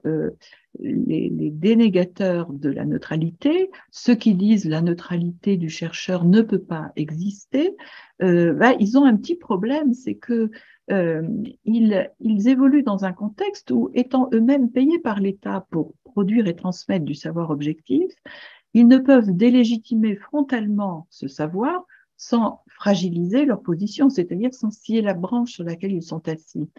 les dénégateurs de la neutralité, ceux qui disent la neutralité du chercheur ne peut pas exister, ils ont un petit problème, c'est que ils évoluent dans un contexte où, étant eux-mêmes payés par l'État pour produire et transmettre du savoir objectif, ils ne peuvent délégitimer frontalement ce savoir sans fragiliser leur position, c'est-à-dire sans scier la branche sur laquelle ils sont assis.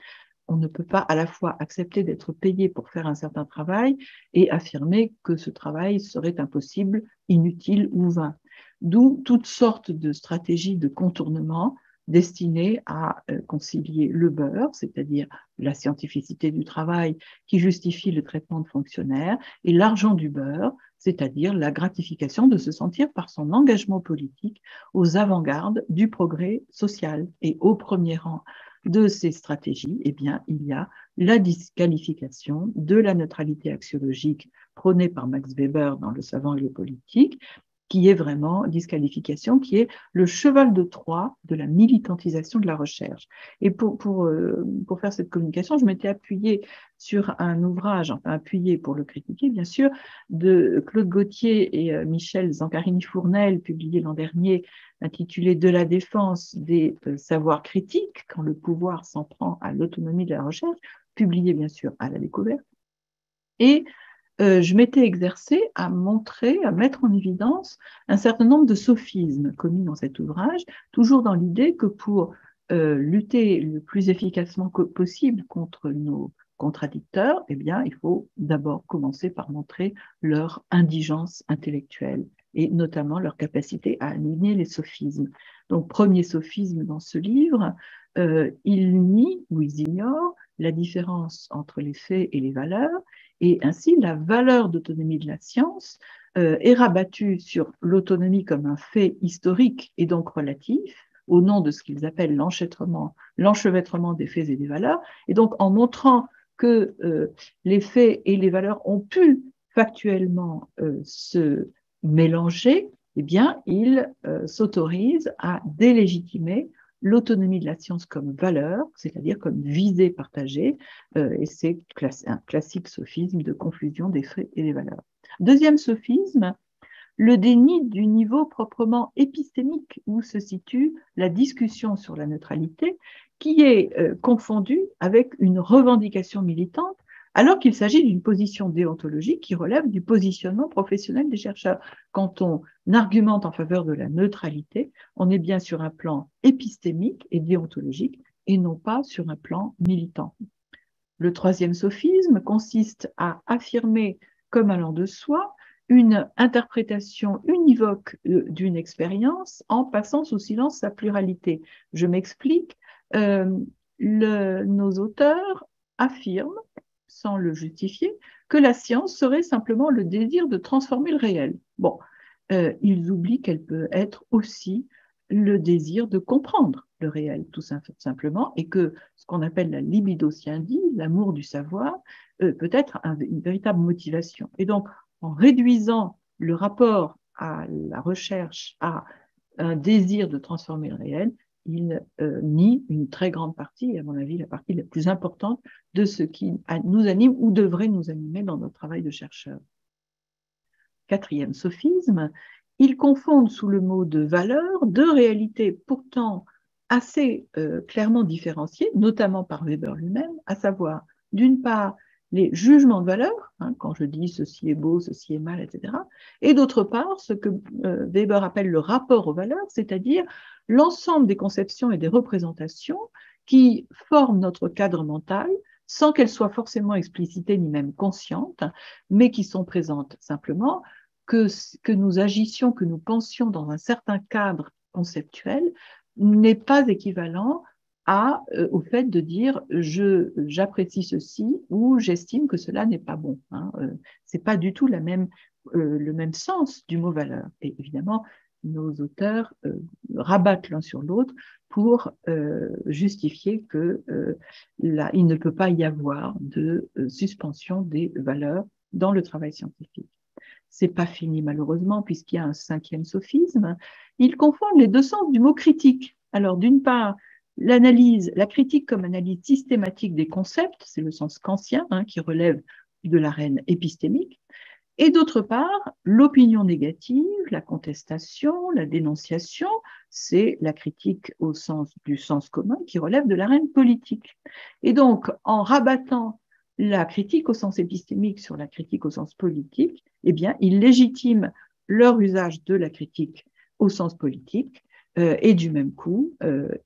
On ne peut pas à la fois accepter d'être payé pour faire un certain travail et affirmer que ce travail serait impossible, inutile ou vain. D'où toutes sortes de stratégies de contournement destinées à concilier le beurre, c'est-à-dire la scientificité du travail qui justifie le traitement de fonctionnaires, et l'argent du beurre, c'est-à-dire la gratification de se sentir par son engagement politique aux avant-gardes du progrès social. Et au premier rang de ces stratégies, eh bien, il y a la disqualification de la neutralité axiologique prônée par Max Weber dans Le savant et le politique, qui est vraiment disqualification, qui est le cheval de Troie de la militantisation de la recherche. Et pour faire cette communication, je m'étais appuyée sur un ouvrage, enfin appuyé pour le critiquer, bien sûr, de Claude Gauthier et Michel Zancarini-Fournel, publié l'an dernier, intitulé « De la défense des savoirs critiques, quand le pouvoir s'en prend à l'autonomie de la recherche », publié bien sûr à La Découverte. Et je m'étais exercée à montrer, à mettre en évidence un certain nombre de sophismes commis dans cet ouvrage, toujours dans l'idée que pour lutter le plus efficacement possible contre nos contradicteurs, eh bien, il faut d'abord commencer par montrer leur indigence intellectuelle et notamment leur capacité à aligner les sophismes. Donc, premier sophisme dans ce livre, ils nient ou ils ignorent la différence entre les faits et les valeurs, et ainsi la valeur d'autonomie de la science est rabattue sur l'autonomie comme un fait historique et donc relatif, au nom de ce qu'ils appellent l'enchevêtrement des faits et des valeurs, et donc en montrant que les faits et les valeurs ont pu factuellement se mélanger, eh bien, ils s'autorisent à délégitimer l'autonomie de la science comme valeur, c'est-à-dire comme visée partagée, et c'est un classique sophisme de confusion des faits et des valeurs. Deuxième sophisme, le déni du niveau proprement épistémique où se situe la discussion sur la neutralité, qui est confondue avec une revendication militante, alors qu'il s'agit d'une position déontologique qui relève du positionnement professionnel des chercheurs. Quand on argumente en faveur de la neutralité, on est bien sur un plan épistémique et déontologique et non pas sur un plan militant. Le troisième sophisme consiste à affirmer comme allant de soi une interprétation univoque d'une expérience en passant sous silence sa pluralité. Je m'explique, nos auteurs affirment, sans le justifier, que la science serait simplement le désir de transformer le réel. Bon, ils oublient qu'elle peut être aussi le désir de comprendre le réel, tout simplement, et que ce qu'on appelle la libido sciendi, l'amour du savoir, peut être une véritable motivation. Et donc, en réduisant le rapport à la recherche à un désir de transformer le réel, il nie une très grande partie, et à mon avis la partie la plus importante de ce qui nous anime ou devrait nous animer dans notre travail de chercheur. Quatrième sophisme, ils confondent sous le mot de valeur deux réalités pourtant assez clairement différenciées, notamment par Weber lui-même, à savoir d'une part les jugements de valeur, quand je dis ceci est beau, ceci est mal, etc., et d'autre part ce que Weber appelle le rapport aux valeurs, c'est-à-dire l'ensemble des conceptions et des représentations qui forment notre cadre mental sans qu'elles soient forcément explicitées ni même conscientes, mais qui sont présentes simplement, que nous agissions, que nous pensions dans un certain cadre conceptuel n'est pas équivalent au fait de dire j'apprécie ceci ou j'estime que cela n'est pas bon. C'est pas du tout le même sens du mot valeur. Et évidemment, nos auteurs rabattent l'un sur l'autre pour justifier il ne peut pas y avoir de suspension des valeurs dans le travail scientifique. C'est pas fini malheureusement puisqu'il y a un 5e sophisme. Ils confondent les deux sens du mot critique. Alors d'une part, la critique comme analyse systématique des concepts, c'est le sens kantien qui relève de l'arène épistémique, et d'autre part, l'opinion négative, la contestation, la dénonciation, c'est la critique du sens commun qui relève de l'arène politique. Et donc, en rabattant la critique au sens épistémique sur la critique au sens politique, eh bien, ils légitiment leur usage de la critique au sens politique, et du même coup,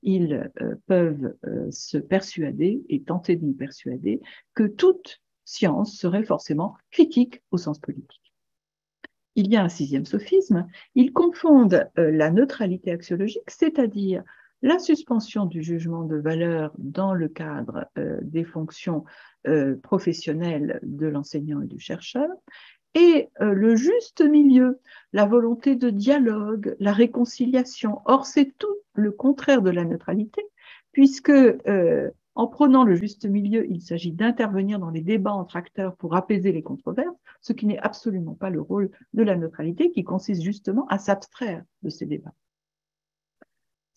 ils peuvent se persuader et tenter de nous persuader que toute science serait forcément critique au sens politique. Il y a un 6e sophisme, ils confondent la neutralité axiologique, c'est-à-dire la suspension du jugement de valeur dans le cadre des fonctions professionnelles de l'enseignant et du chercheur, et le juste milieu, la volonté de dialogue, la réconciliation. Or, c'est tout le contraire de la neutralité, puisque en prenant le juste milieu, il s'agit d'intervenir dans les débats entre acteurs pour apaiser les controverses, ce qui n'est absolument pas le rôle de la neutralité, qui consiste justement à s'abstraire de ces débats.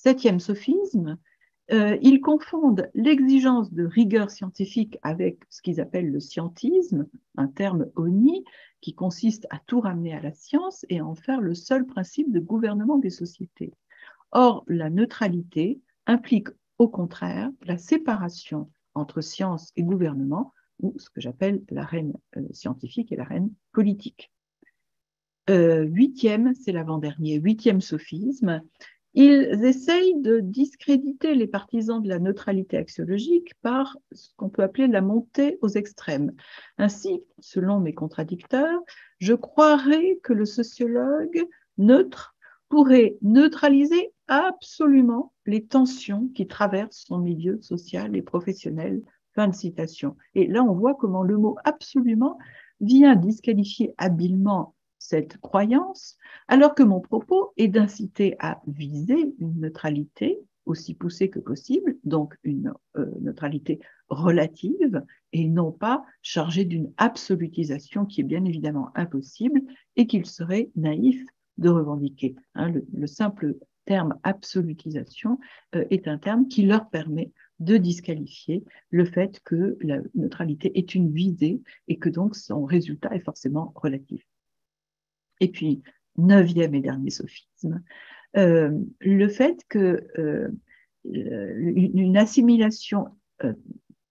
7e sophisme, ils confondent l'exigence de rigueur scientifique avec ce qu'ils appellent le scientisme, un terme honni, qui consiste à tout ramener à la science et à en faire le seul principe de gouvernement des sociétés. Or, la neutralité implique au contraire la séparation entre science et gouvernement, ou ce que j'appelle l'arène scientifique et l'arène politique. 8e, c'est l'avant-dernier, 8e sophisme, ils essayent de discréditer les partisans de la neutralité axiologique par ce qu'on peut appeler la montée aux extrêmes. Ainsi, selon mes contradicteurs, je croirais que le sociologue neutre pourrait neutraliser absolument les tensions qui traversent son milieu social et professionnel. Fin de citation. Et là, on voit comment le mot absolument vient disqualifier habilement cette croyance, alors que mon propos est d'inciter à viser une neutralité aussi poussée que possible, donc une neutralité relative et non pas chargée d'une absolutisation qui est bien évidemment impossible et qu'il serait naïf de revendiquer. Le simple terme absolutisation est un terme qui leur permet de disqualifier le fait que la neutralité est une visée et que donc son résultat est forcément relatif. Et puis, 9e et dernier sophisme, le fait que une assimilation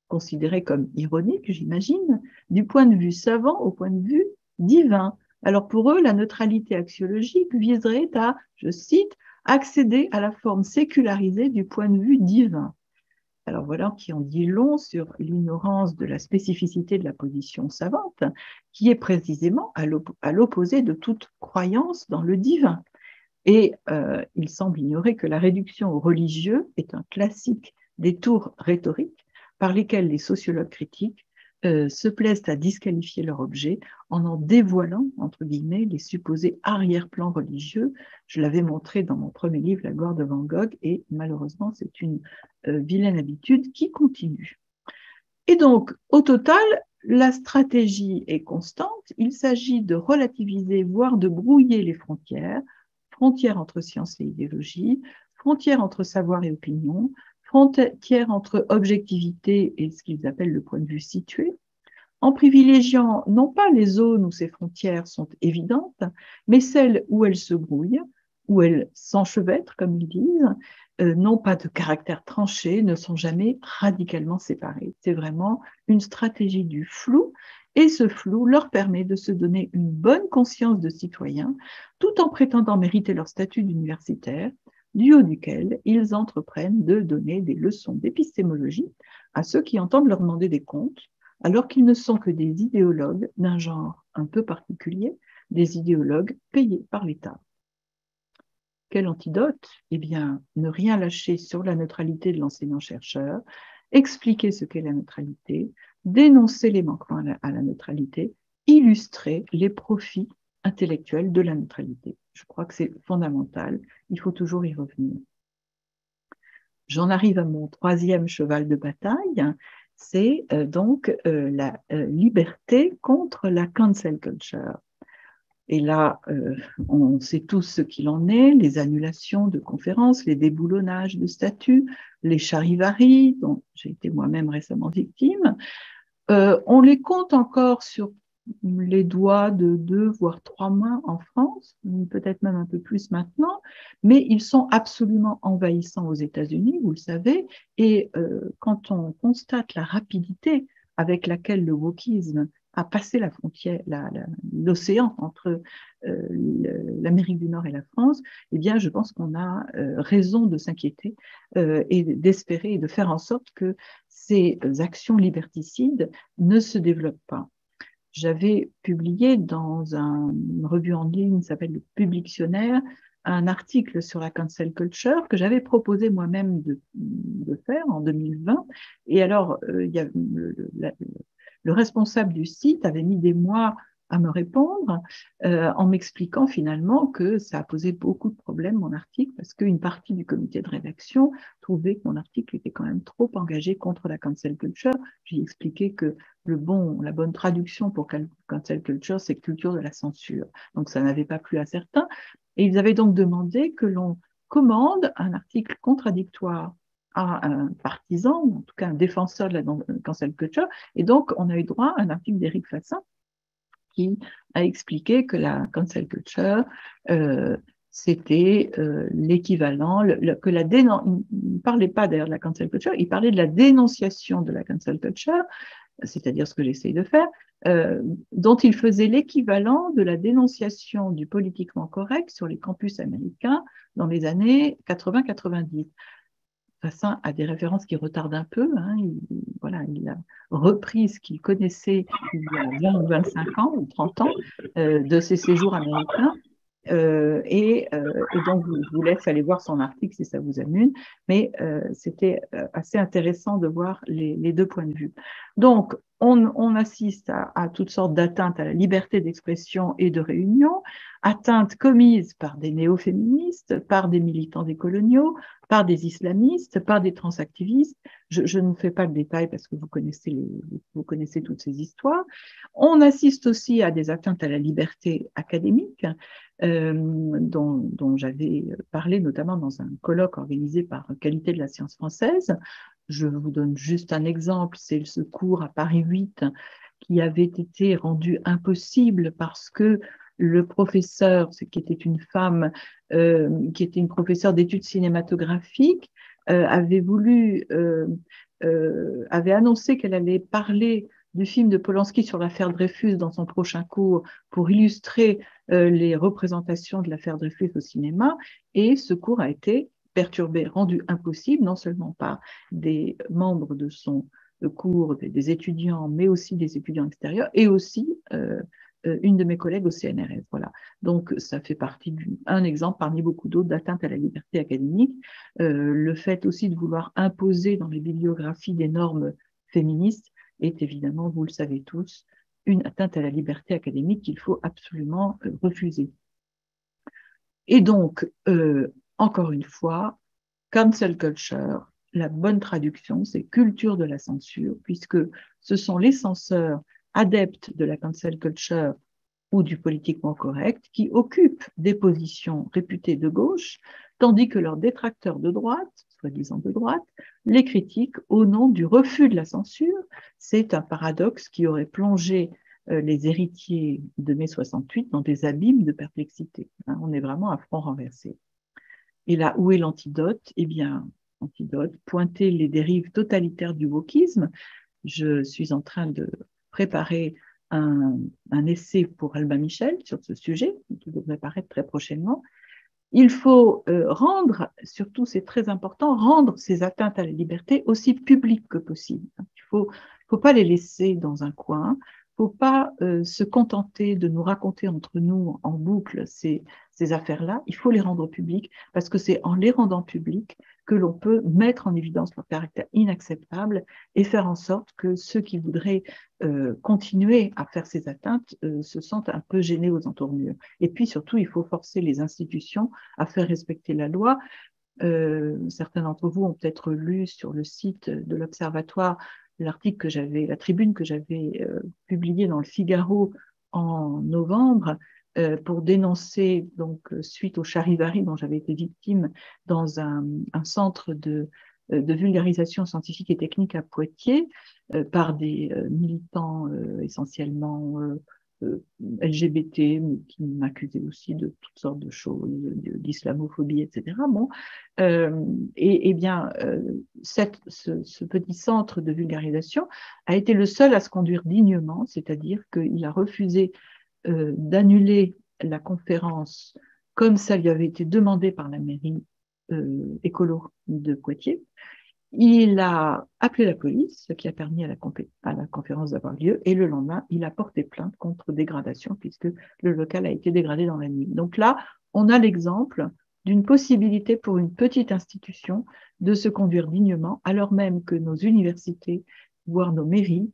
considérée comme ironique, j'imagine, du point de vue savant au point de vue divin. Alors pour eux, la neutralité axiologique viserait à, je cite, accéder à la forme sécularisée du point de vue divin. Alors voilà qui en dit long sur l'ignorance de la spécificité de la position savante, qui est précisément à l'opposé de toute croyance dans le divin. Et il semble ignorer que la réduction au religieux est un classique des tours rhétoriques par lesquels les sociologues critiques se plaisent à disqualifier leur objet en dévoilant, entre guillemets, les supposés arrière-plans religieux. Je l'avais montré dans mon premier livre, La gloire de Van Gogh, et malheureusement, c'est une vilaine habitude qui continue. Et donc, au total, la stratégie est constante. Il s'agit de relativiser, voire de brouiller les frontières entre science et idéologie, frontières entre savoir et opinion, frontières entre objectivité et ce qu'ils appellent le point de vue situé, en privilégiant non pas les zones où ces frontières sont évidentes, mais celles où elles se brouillent, où elles s'enchevêtrent, comme ils disent, n'ont pas de caractère tranché, ne sont jamais radicalement séparées. C'est vraiment une stratégie du flou, et ce flou leur permet de se donner une bonne conscience de citoyens, tout en prétendant mériter leur statut d'universitaire, du haut duquel ils entreprennent de donner des leçons d'épistémologie à ceux qui entendent leur demander des comptes, alors qu'ils ne sont que des idéologues d'un genre un peu particulier, des idéologues payés par l'État. Quel antidote? Eh bien, ne rien lâcher sur la neutralité de l'enseignant-chercheur, expliquer ce qu'est la neutralité, dénoncer les manquements à la neutralité, illustrer les profits intellectuels de la neutralité. Je crois que c'est fondamental, il faut toujours y revenir. J'en arrive à mon troisième cheval de bataille, c'est donc la liberté contre la cancel culture. Et là, on sait tous ce qu'il en est, les annulations de conférences, les déboulonnages de statuts, les charivaris, dont j'ai été moi-même récemment victime. On les compte encore sur les doigts de 2 voire 3 mains en France, peut-être même un peu plus maintenant, mais ils sont absolument envahissants aux États-Unis, vous le savez, et quand on constate la rapidité avec laquelle le wokisme a passé la frontière, l'océan entre l'Amérique du Nord et la France, eh bien, je pense qu'on a raison de s'inquiéter et d'espérer et de faire en sorte que ces actions liberticides ne se développent pas. J'avais publié dans une revue en ligne qui s'appelle le Publictionnaire un article sur la cancel culture que j'avais proposé moi-même de faire en 2020. Et alors, il y a le responsable du site avait mis des mois à me répondre en m'expliquant finalement que ça a posé beaucoup de problèmes, mon article, parce qu'une partie du comité de rédaction trouvait que mon article était quand même trop engagé contre la cancel culture. J'ai expliqué que la bonne traduction pour cancel culture, c'est culture de la censure. Donc ça n'avait pas plu à certains. Et ils avaient donc demandé que l'on commande un article contradictoire à un partisan, en tout cas un défenseur de la cancel culture. Et donc, on a eu droit à un article d'Éric Fassin qui a expliqué que la cancel culture, c'était l'équivalent, il ne parlait pas d'ailleurs de la cancel culture, il parlait de la dénonciation de la cancel culture, c'est-à-dire ce que j'essaye de faire, dont il faisait l'équivalent de la dénonciation du politiquement correct sur les campus américains dans les années 80-90. Fassin a des références qui retardent un peu. Hein. Il a repris ce qu'il connaissait il y a 20 ou 25 ans ou 30 ans de ses séjours américains. Et donc, je vous laisse aller voir son article si ça vous amuse. Mais c'était assez intéressant de voir les deux points de vue. Donc, on assiste à toutes sortes d'atteintes à la liberté d'expression et de réunion, atteintes commises par des néo-féministes, par des militants décoloniaux, par des islamistes, par des transactivistes. Je ne fais pas le détail parce que vous connaissez toutes ces histoires. On assiste aussi à des atteintes à la liberté académique, dont j'avais parlé notamment dans un colloque organisé par Qualité de la science française. Je vous donne juste un exemple, c'est ce cours à Paris 8 qui avait été rendu impossible parce que le professeur, qui était une femme, qui était une professeure d'études cinématographiques, avait annoncé qu'elle allait parler du film de Polanski sur l'affaire Dreyfus dans son prochain cours pour illustrer les représentations de l'affaire Dreyfus au cinéma, et ce cours a été perturbé, rendu impossible, non seulement par des membres de son cours, des étudiants, mais aussi des étudiants extérieurs, et aussi une de mes collègues au CNRS. Voilà. Donc, ça fait partie d'un exemple parmi beaucoup d'autres d'atteinte à la liberté académique. Le fait aussi de vouloir imposer dans les bibliographies des normes féministes est évidemment, vous le savez tous, une atteinte à la liberté académique qu'il faut absolument refuser. Et donc, encore une fois, cancel culture, la bonne traduction, c'est culture de la censure, puisque ce sont les censeurs adeptes de la cancel culture ou du politiquement correct qui occupent des positions réputées de gauche, tandis que leurs détracteurs de droite, soi-disant de droite, les critiquent au nom du refus de la censure. C'est un paradoxe qui aurait plongé les héritiers de mai 68 dans des abîmes de perplexité. Hein, on est vraiment à front renversé. Et là, où est l'antidote? Eh bien, antidote, pointer les dérives totalitaires du wokisme. Je suis en train de préparer un essai pour Albin Michel sur ce sujet, qui devrait paraître très prochainement. Il faut rendre, surtout c'est très important, rendre ces atteintes à la liberté aussi publiques que possible. Il faut pas les laisser dans un coin, il ne faut pas se contenter de nous raconter entre nous en boucle ces affaires-là, il faut les rendre publiques parce que c'est en les rendant publiques que l'on peut mettre en évidence leur caractère inacceptable et faire en sorte que ceux qui voudraient continuer à faire ces atteintes se sentent un peu gênés aux entournures. Et puis surtout, il faut forcer les institutions à faire respecter la loi. Certains d'entre vous ont peut-être lu sur le site de l'Observatoire la tribune que j'avais publiée dans le Figaro en novembre pour dénoncer, donc suite au charivari dont j'avais été victime dans un centre de vulgarisation scientifique et technique à Poitiers par des militants essentiellement LGBT, mais qui m'accusaient aussi de toutes sortes de choses, d'islamophobie, etc. Bon, et bien, ce petit centre de vulgarisation a été le seul à se conduire dignement, c'est-à-dire qu'il a refusé d'annuler la conférence comme ça lui avait été demandé par la mairie écolo de Poitiers. Il a appelé la police, ce qui a permis à la conférence d'avoir lieu, et le lendemain, il a porté plainte contre dégradation, puisque le local a été dégradé dans la nuit. Donc là, on a l'exemple d'une possibilité pour une petite institution de se conduire dignement, alors même que nos universités, voire nos mairies,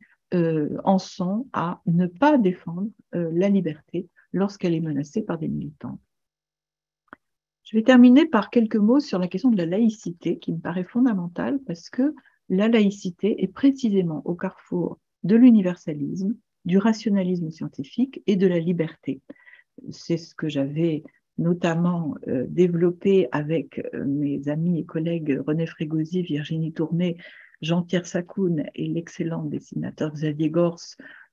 en sont à ne pas défendre la liberté lorsqu'elle est menacée par des militants. Je vais terminer par quelques mots sur la question de la laïcité, qui me paraît fondamentale parce que la laïcité est précisément au carrefour de l'universalisme, du rationalisme scientifique et de la liberté. C'est ce que j'avais notamment développé avec mes amis et collègues René Frégosi, Virginie Tourné, Jean-Pierre Sacoun et l'excellent dessinateur Xavier Gors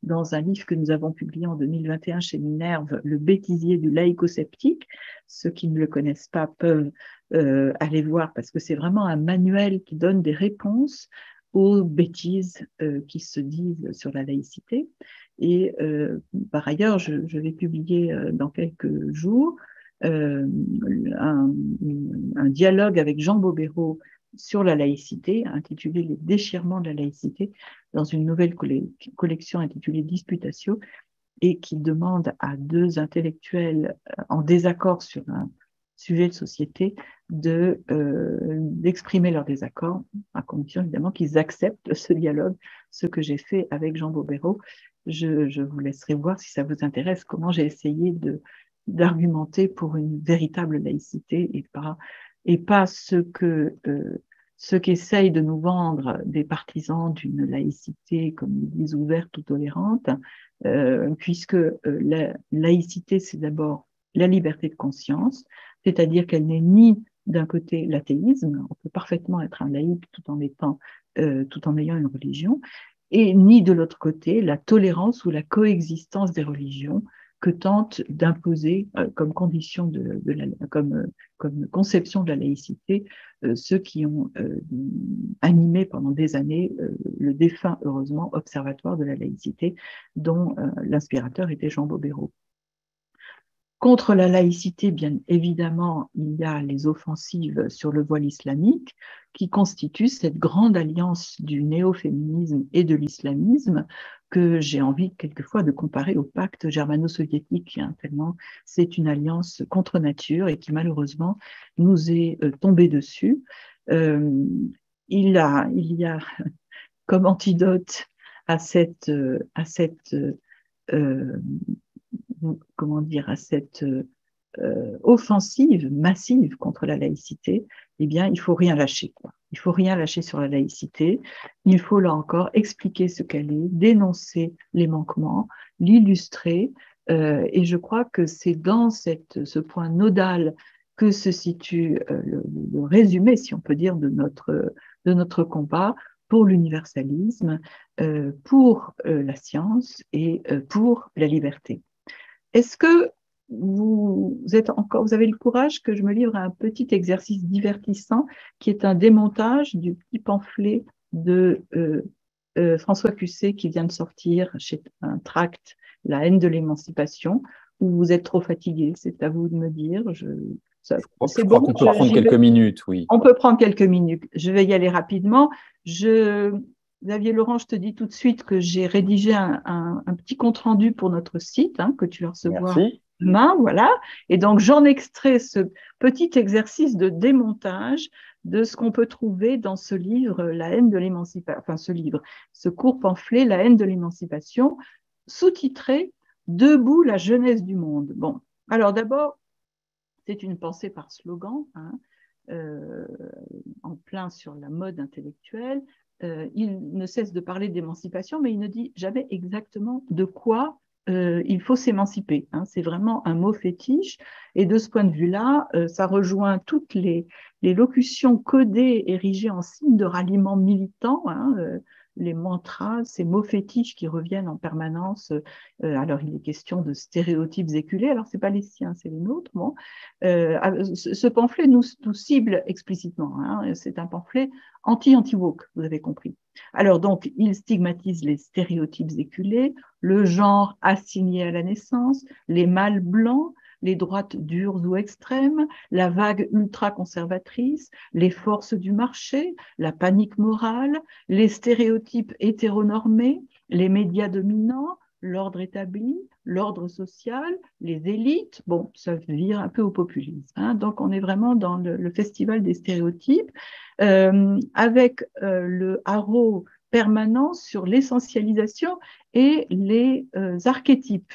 dans un livre que nous avons publié en 2021 chez Minerve, Le bêtisier du laïco-sceptique. Ceux qui ne le connaissent pas peuvent aller voir parce que c'est vraiment un manuel qui donne des réponses aux bêtises qui se disent sur la laïcité. Et par ailleurs, je vais publier dans quelques jours un dialogue avec Jean Bobéro sur la laïcité, intitulé Les déchirements de la laïcité, dans une nouvelle collection intitulée Disputatio, et qui demande à deux intellectuels en désaccord sur un sujet de société d'exprimer leur désaccord, à condition évidemment qu'ils acceptent ce dialogue, ce que j'ai fait avec Jean Bobéro. Je vous laisserai voir si ça vous intéresse comment j'ai essayé d'argumenter pour une véritable laïcité et pas ce qu'essayent de nous vendre des partisans d'une laïcité comme une église ouverte ou tolérante, puisque la laïcité, c'est d'abord la liberté de conscience, c'est-à-dire qu'elle n'est ni d'un côté l'athéisme, on peut parfaitement être un laïc tout en ayant une religion, et ni de l'autre côté la tolérance ou la coexistence des religions que tente d'imposer comme condition comme conception de la laïcité ceux qui ont animé pendant des années le défunt, heureusement, Observatoire de la laïcité, dont l'inspirateur était Jean Bobéro. Contre la laïcité, bien évidemment, il y a les offensives sur le voile islamique qui constituent cette grande alliance du néo-féminisme et de l'islamisme que j'ai envie quelquefois de comparer au pacte germano-soviétique, tellement c'est une alliance contre nature et qui malheureusement nous est tombée dessus. Il y a comme antidote à cette offensive massive contre la laïcité, eh bien, il faut rien lâcher, quoi. Il faut rien lâcher sur la laïcité. Il faut, là encore, expliquer ce qu'elle est, dénoncer les manquements, l'illustrer. Et je crois que c'est dans ce point nodal que se situe le résumé, si on peut dire, de notre combat pour l'universalisme, pour la science et pour la liberté. Est-ce que vous avez le courage que je me livre à un petit exercice divertissant qui est un démontage du petit pamphlet de François Cusset qui vient de sortir chez un tract, La haine de l'émancipation, où vous êtes trop fatigué, c'est à vous de me dire. Je crois qu'on peut prendre quelques minutes, oui. On peut prendre quelques minutes. Je vais y aller rapidement. Xavier Laurent, je te dis tout de suite que j'ai rédigé un petit compte-rendu pour notre site, que tu vas recevoir demain, voilà. Et donc, j'en extrais ce petit exercice de démontage de ce qu'on peut trouver dans ce livre, La haine de l'émancipation, enfin ce court pamphlet, La haine de l'émancipation, sous-titré « Debout la jeunesse du monde ». Bon, alors d'abord, c'est une pensée par slogan, en plein sur la mode intellectuelle. Il ne cesse de parler d'émancipation, mais il ne dit jamais exactement de quoi il faut s'émanciper. C'est vraiment un mot fétiche. Et de ce point de vue-là, ça rejoint toutes les locutions codées, érigées en signe de ralliement militant, les mantras, ces mots fétiches qui reviennent en permanence. Alors, il est question de stéréotypes éculés. Alors, ce n'est pas les siens, c'est les nôtres. Bon. Ce pamphlet nous cible explicitement. C'est un pamphlet anti-woke, vous avez compris. Alors, donc, il stigmatise les stéréotypes éculés, le genre assigné à la naissance, les mâles blancs, les droites dures ou extrêmes, la vague ultra-conservatrice, les forces du marché, la panique morale, les stéréotypes hétéronormés, les médias dominants, l'ordre établi, l'ordre social, les élites. Bon, ça vire un peu au populisme. Donc, on est vraiment dans le festival des stéréotypes, avec le haro permanent sur l'essentialisation et les archétypes.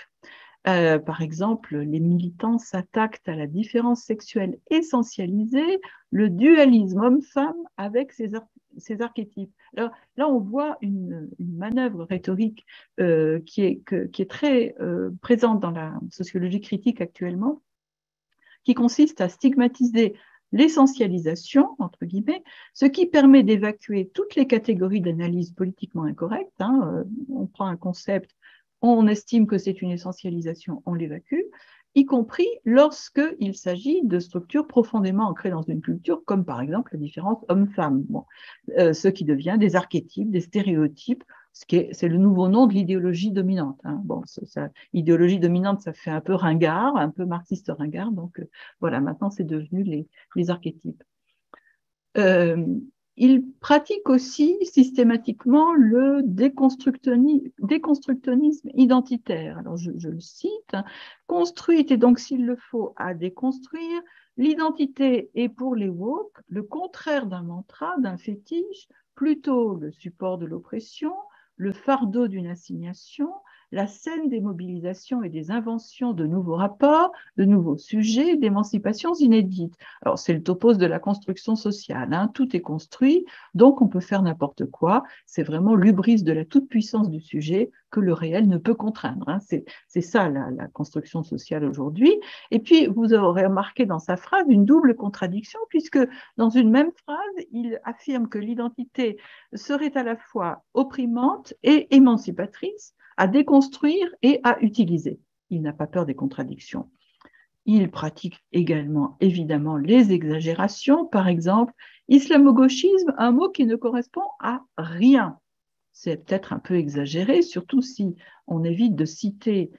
Par exemple, les militants s'attaquent à la différence sexuelle essentialisée, le dualisme homme-femme avec ses archétypes. Alors, là, on voit une manœuvre rhétorique qui est très présente dans la sociologie critique actuellement, qui consiste à stigmatiser l'essentialisation, entre guillemets, ce qui permet d'évacuer toutes les catégories d'analyse politiquement incorrectes. On prend un concept, on estime que c'est une essentialisation, on l'évacue, y compris lorsqu'il s'agit de structures profondément ancrées dans une culture, comme par exemple la différence homme-femme, ce qui devient des archétypes, des stéréotypes, c'est le nouveau nom de l'idéologie dominante. Bon, idéologie dominante, ça fait un peu ringard, un peu marxiste ringard, donc voilà, maintenant c'est devenu les archétypes. Il pratique aussi systématiquement le déconstructionnisme identitaire. Alors, je le cite, construite et donc, s'il le faut, à déconstruire, l'identité est pour les woke le contraire d'un mantra, d'un fétiche, plutôt le support de l'oppression, le fardeau d'une assignation, la scène des mobilisations et des inventions de nouveaux rapports, de nouveaux sujets, d'émancipations inédites. Alors, c'est le topos de la construction sociale. Tout est construit, donc on peut faire n'importe quoi. C'est vraiment l'hubris de la toute-puissance du sujet que le réel ne peut contraindre. C'est ça la construction sociale aujourd'hui. Et puis, vous aurez remarqué dans sa phrase une double contradiction, puisque dans une même phrase, il affirme que l'identité serait à la fois opprimante et émancipatrice, à déconstruire et à utiliser. Il n'a pas peur des contradictions. Il pratique également, évidemment, les exagérations. Par exemple, islamo-gauchisme, un mot qui ne correspond à rien. C'est peut-être un peu exagéré, surtout si on évite de citer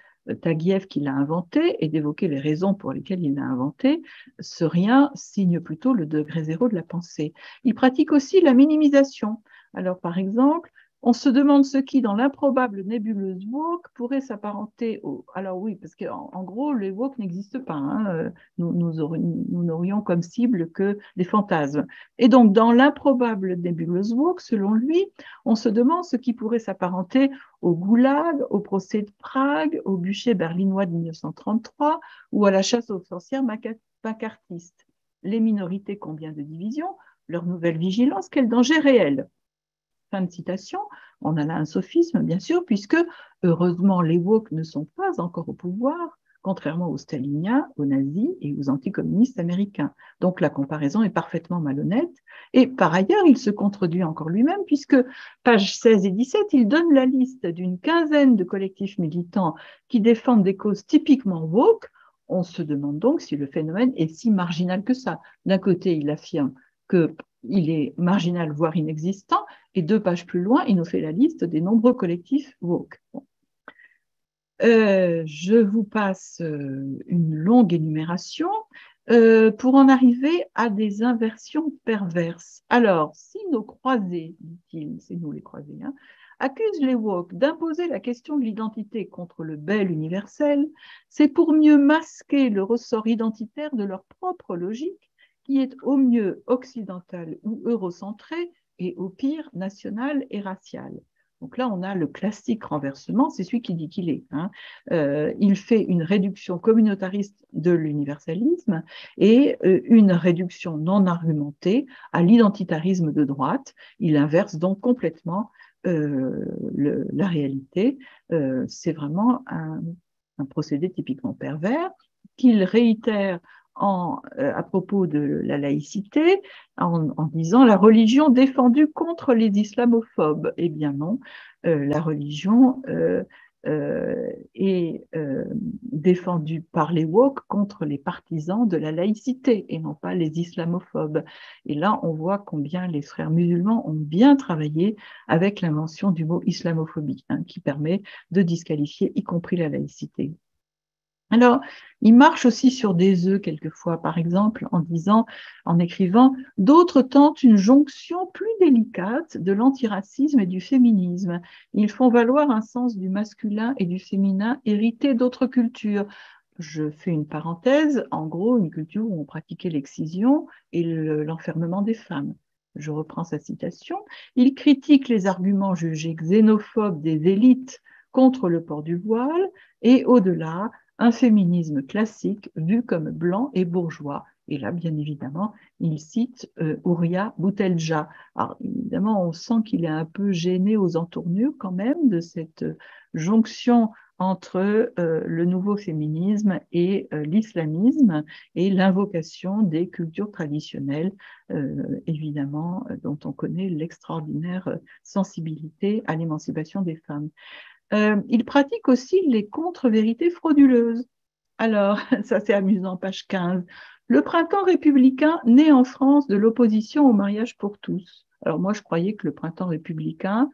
Taguieff qui l'a inventé et d'évoquer les raisons pour lesquelles il l'a inventé. Ce rien signe plutôt le degré zéro de la pensée. Il pratique aussi la minimisation. Alors, par exemple, on se demande ce qui, dans l'improbable nébuleuse woke, pourrait s'apparenter au… Alors oui, parce qu'en gros, les woke n'existent pas. Nous n'aurions comme cible que des fantasmes. Et donc, dans l'improbable nébuleuse woke, selon lui, on se demande ce qui pourrait s'apparenter au goulag, au procès de Prague, au bûcher berlinois de 1933 ou à la chasse aux sorcières macartistes. Les minorités, combien de divisions, leur nouvelle vigilance, quel danger réel. Fin de citation. On a là un sophisme, bien sûr, puisque heureusement, les woke ne sont pas encore au pouvoir, contrairement aux staliniens, aux nazis et aux anticommunistes américains. Donc la comparaison est parfaitement malhonnête. Et par ailleurs, il se contredit encore lui-même, puisque pages 16 et 17, il donne la liste d'une quinzaine de collectifs militants qui défendent des causes typiquement woke. On se demande donc si le phénomène est si marginal que ça. D'un côté, il affirme qu'il est marginal, voire inexistant, et 2 pages plus loin, il nous fait la liste des nombreux collectifs woke. Je vous passe une longue énumération. pour en arriver à des inversions perverses. Alors, si nos croisés, dit-il, c'est nous les croisés, hein, accusent les woke d'imposer la question de l'identité contre le bel universel, c'est pour mieux masquer le ressort identitaire de leur propre logique, qui est au mieux occidentale ou eurocentrée, et au pire nationale et raciale. Donc là, on a le classique renversement, c'est celui qui dit qu'il est. Hein. Il fait une réduction communautariste de l'universalisme et une réduction non argumentée à l'identitarisme de droite. Il inverse donc complètement la réalité. C'est vraiment un procédé typiquement pervers qu'il réitère à propos de la laïcité en disant la religion défendue contre les islamophobes. Eh bien non, la religion est défendue par les woke contre les partisans de la laïcité et non pas les islamophobes. Et là, on voit combien les frères musulmans ont bien travaillé avec l'invention du mot islamophobie, hein, qui permet de disqualifier y compris la laïcité. Alors, il marche aussi sur des œufs quelquefois, par exemple, en écrivant « D'autres tentent une jonction plus délicate de l'antiracisme et du féminisme. Ils font valoir un sens du masculin et du féminin hérité d'autres cultures. » Je fais une parenthèse, en gros, une culture où on pratiquait l'excision et l'enfermement des femmes. Je reprends sa citation. « Il critique les arguments jugés xénophobes des élites contre le port du voile et au-delà, un féminisme classique vu comme blanc et bourgeois. » Et là, bien évidemment, il cite Ouria Boutelja. Alors, évidemment, on sent qu'il est un peu gêné aux entournures quand même de cette jonction entre le nouveau féminisme et l'islamisme et l'invocation des cultures traditionnelles, évidemment, dont on connaît l'extraordinaire sensibilité à l'émancipation des femmes. Il pratique aussi les contre-vérités frauduleuses. Alors, ça c'est amusant, page 15. Le printemps républicain naît en France de l'opposition au mariage pour tous. Alors moi, je croyais que le printemps républicain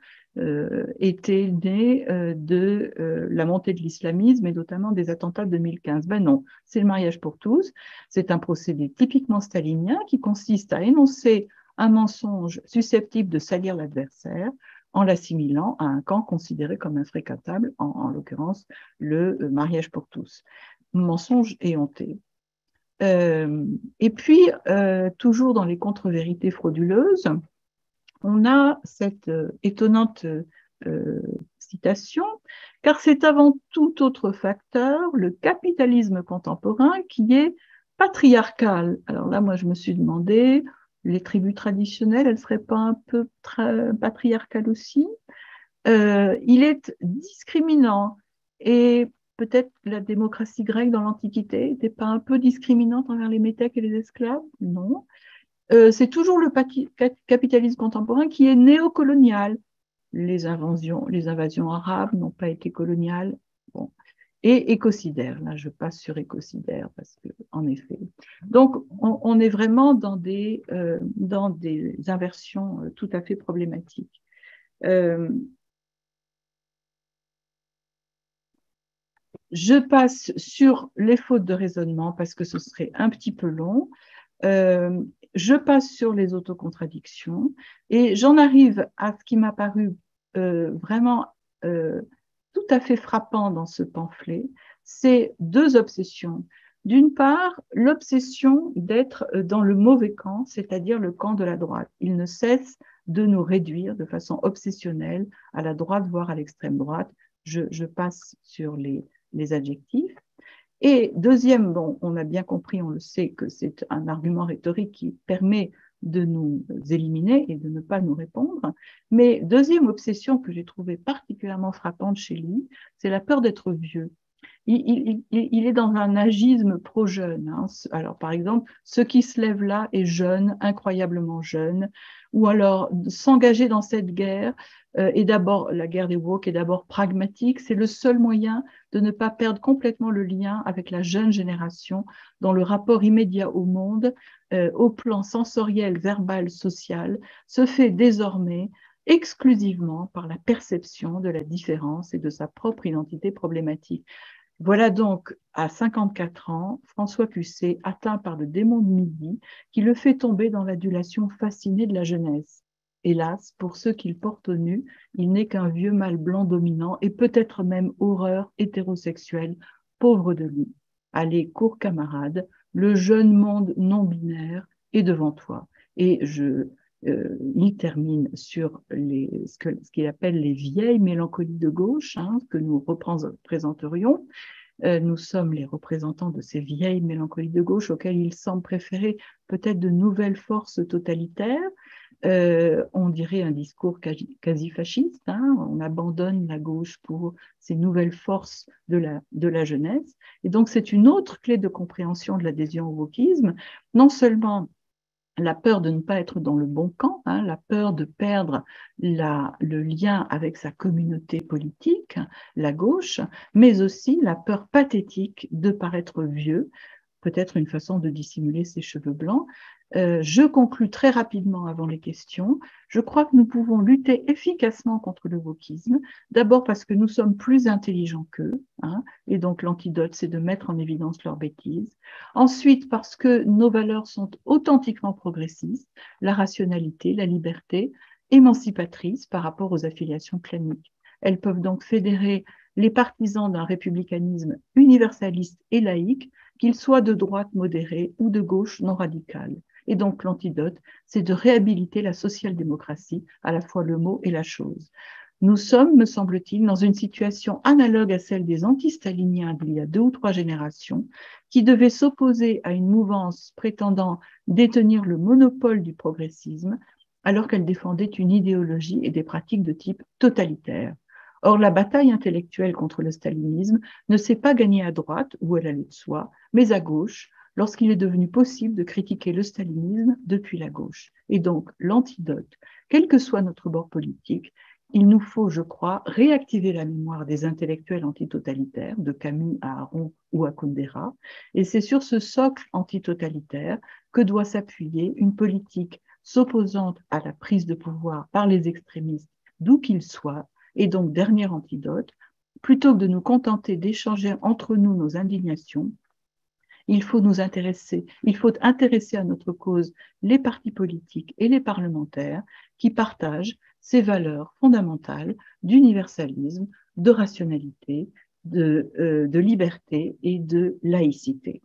était né de la montée de l'islamisme et notamment des attentats de 2015. Ben non, c'est le mariage pour tous. C'est un procédé typiquement stalinien qui consiste à énoncer un mensonge susceptible de salir l'adversaire en l'assimilant à un camp considéré comme infréquentable, en l'occurrence le mariage pour tous. Mensonge éhonté. Et puis, toujours dans les contre-vérités frauduleuses, on a cette étonnante citation, car c'est avant tout autre facteur, le capitalisme contemporain, qui est patriarcal. Alors là, moi, je me suis demandé, les tribus traditionnelles, elles ne seraient pas un peu patriarcales aussi? Il est discriminant et peut-être la démocratie grecque dans l'Antiquité n'était pas un peu discriminante envers les métèques et les esclaves? Non. C'est toujours le capitalisme contemporain qui est néocolonial. Les invasions arabes n'ont pas été coloniales. Bon. Et écocidaire, là je passe sur écocidaire parce que, en effet. Donc on est vraiment dans des inversions tout à fait problématiques. Je passe sur les fautes de raisonnement parce que ce serait un petit peu long. Je passe sur les autocontradictions et j'en arrive à ce qui m'a paru vraiment tout à fait frappant dans ce pamphlet, c'est deux obsessions. D'une part, l'obsession d'être dans le mauvais camp, c'est-à-dire le camp de la droite. Il ne cesse de nous réduire de façon obsessionnelle à la droite, voire à l'extrême droite. Je passe sur les adjectifs. Et deuxième, bon, on a bien compris, on le sait, que c'est un argument rhétorique qui permet de nous éliminer et de ne pas nous répondre. Mais deuxième obsession que j'ai trouvée particulièrement frappante chez lui, c'est la peur d'être vieux. Il est dans un agisme pro-jeune. Hein. Alors, par exemple, ce qui se lève là est jeune, incroyablement jeune, ou alors s'engager dans cette guerre est d'abord, la guerre des woke est d'abord pragmatique, c'est le seul moyen de ne pas perdre complètement le lien avec la jeune génération dont le rapport immédiat au monde, au plan sensoriel, verbal, social, se fait désormais exclusivement par la perception de la différence et de sa propre identité problématique. Voilà donc, à 54 ans, François Pusset, atteint par le démon de midi, qui le fait tomber dans l'adulation fascinée de la jeunesse. Hélas, pour ceux qu'il porte au nu, il n'est qu'un vieux mâle blanc dominant et peut-être même horreur hétérosexuelle, pauvre de lui. Allez, cours camarade, le jeune monde non-binaire est devant toi. Et il termine sur ce qu'il appelle les vieilles mélancolies de gauche, que nous représenterions. Nous sommes les représentants de ces vieilles mélancolies de gauche auxquelles il semble préférer peut-être de nouvelles forces totalitaires. On dirait un discours quasi fasciste. On abandonne la gauche pour ces nouvelles forces de la jeunesse. Et donc, c'est une autre clé de compréhension de l'adhésion au wokisme. Non seulement la peur de ne pas être dans le bon camp, la peur de perdre le lien avec sa communauté politique, la gauche, mais aussi la peur pathétique de paraître vieux, peut-être une façon de dissimuler ses cheveux blancs. Je conclus très rapidement avant les questions. Je crois que nous pouvons lutter efficacement contre le wokisme, d'abord parce que nous sommes plus intelligents qu'eux, et donc l'antidote, c'est de mettre en évidence leurs bêtises. Ensuite, parce que nos valeurs sont authentiquement progressistes, la rationalité, la liberté, émancipatrice par rapport aux affiliations claniques. Elles peuvent donc fédérer les partisans d'un républicanisme universaliste et laïque, qu'il soit de droite modérée ou de gauche non radicale. Et donc l'antidote, c'est de réhabiliter la social-démocratie, à la fois le mot et la chose. Nous sommes, me semble-t-il, dans une situation analogue à celle des antistaliniens d'il y a 2 ou 3 générations, qui devaient s'opposer à une mouvance prétendant détenir le monopole du progressisme, alors qu'elle défendait une idéologie et des pratiques de type totalitaire. Or, la bataille intellectuelle contre le stalinisme ne s'est pas gagnée à droite, où elle allait de soi, mais à gauche, lorsqu'il est devenu possible de critiquer le stalinisme depuis la gauche. Et donc, l'antidote, quel que soit notre bord politique, il nous faut, je crois, réactiver la mémoire des intellectuels antitotalitaires, de Camus à Aron ou à Kundera, et c'est sur ce socle antitotalitaire que doit s'appuyer une politique s'opposant à la prise de pouvoir par les extrémistes, d'où qu'ils soient. Et donc, dernier antidote, plutôt que de nous contenter d'échanger entre nous nos indignations, il faut intéresser à notre cause les partis politiques et les parlementaires qui partagent ces valeurs fondamentales d'universalisme, de rationalité, de liberté et de laïcité.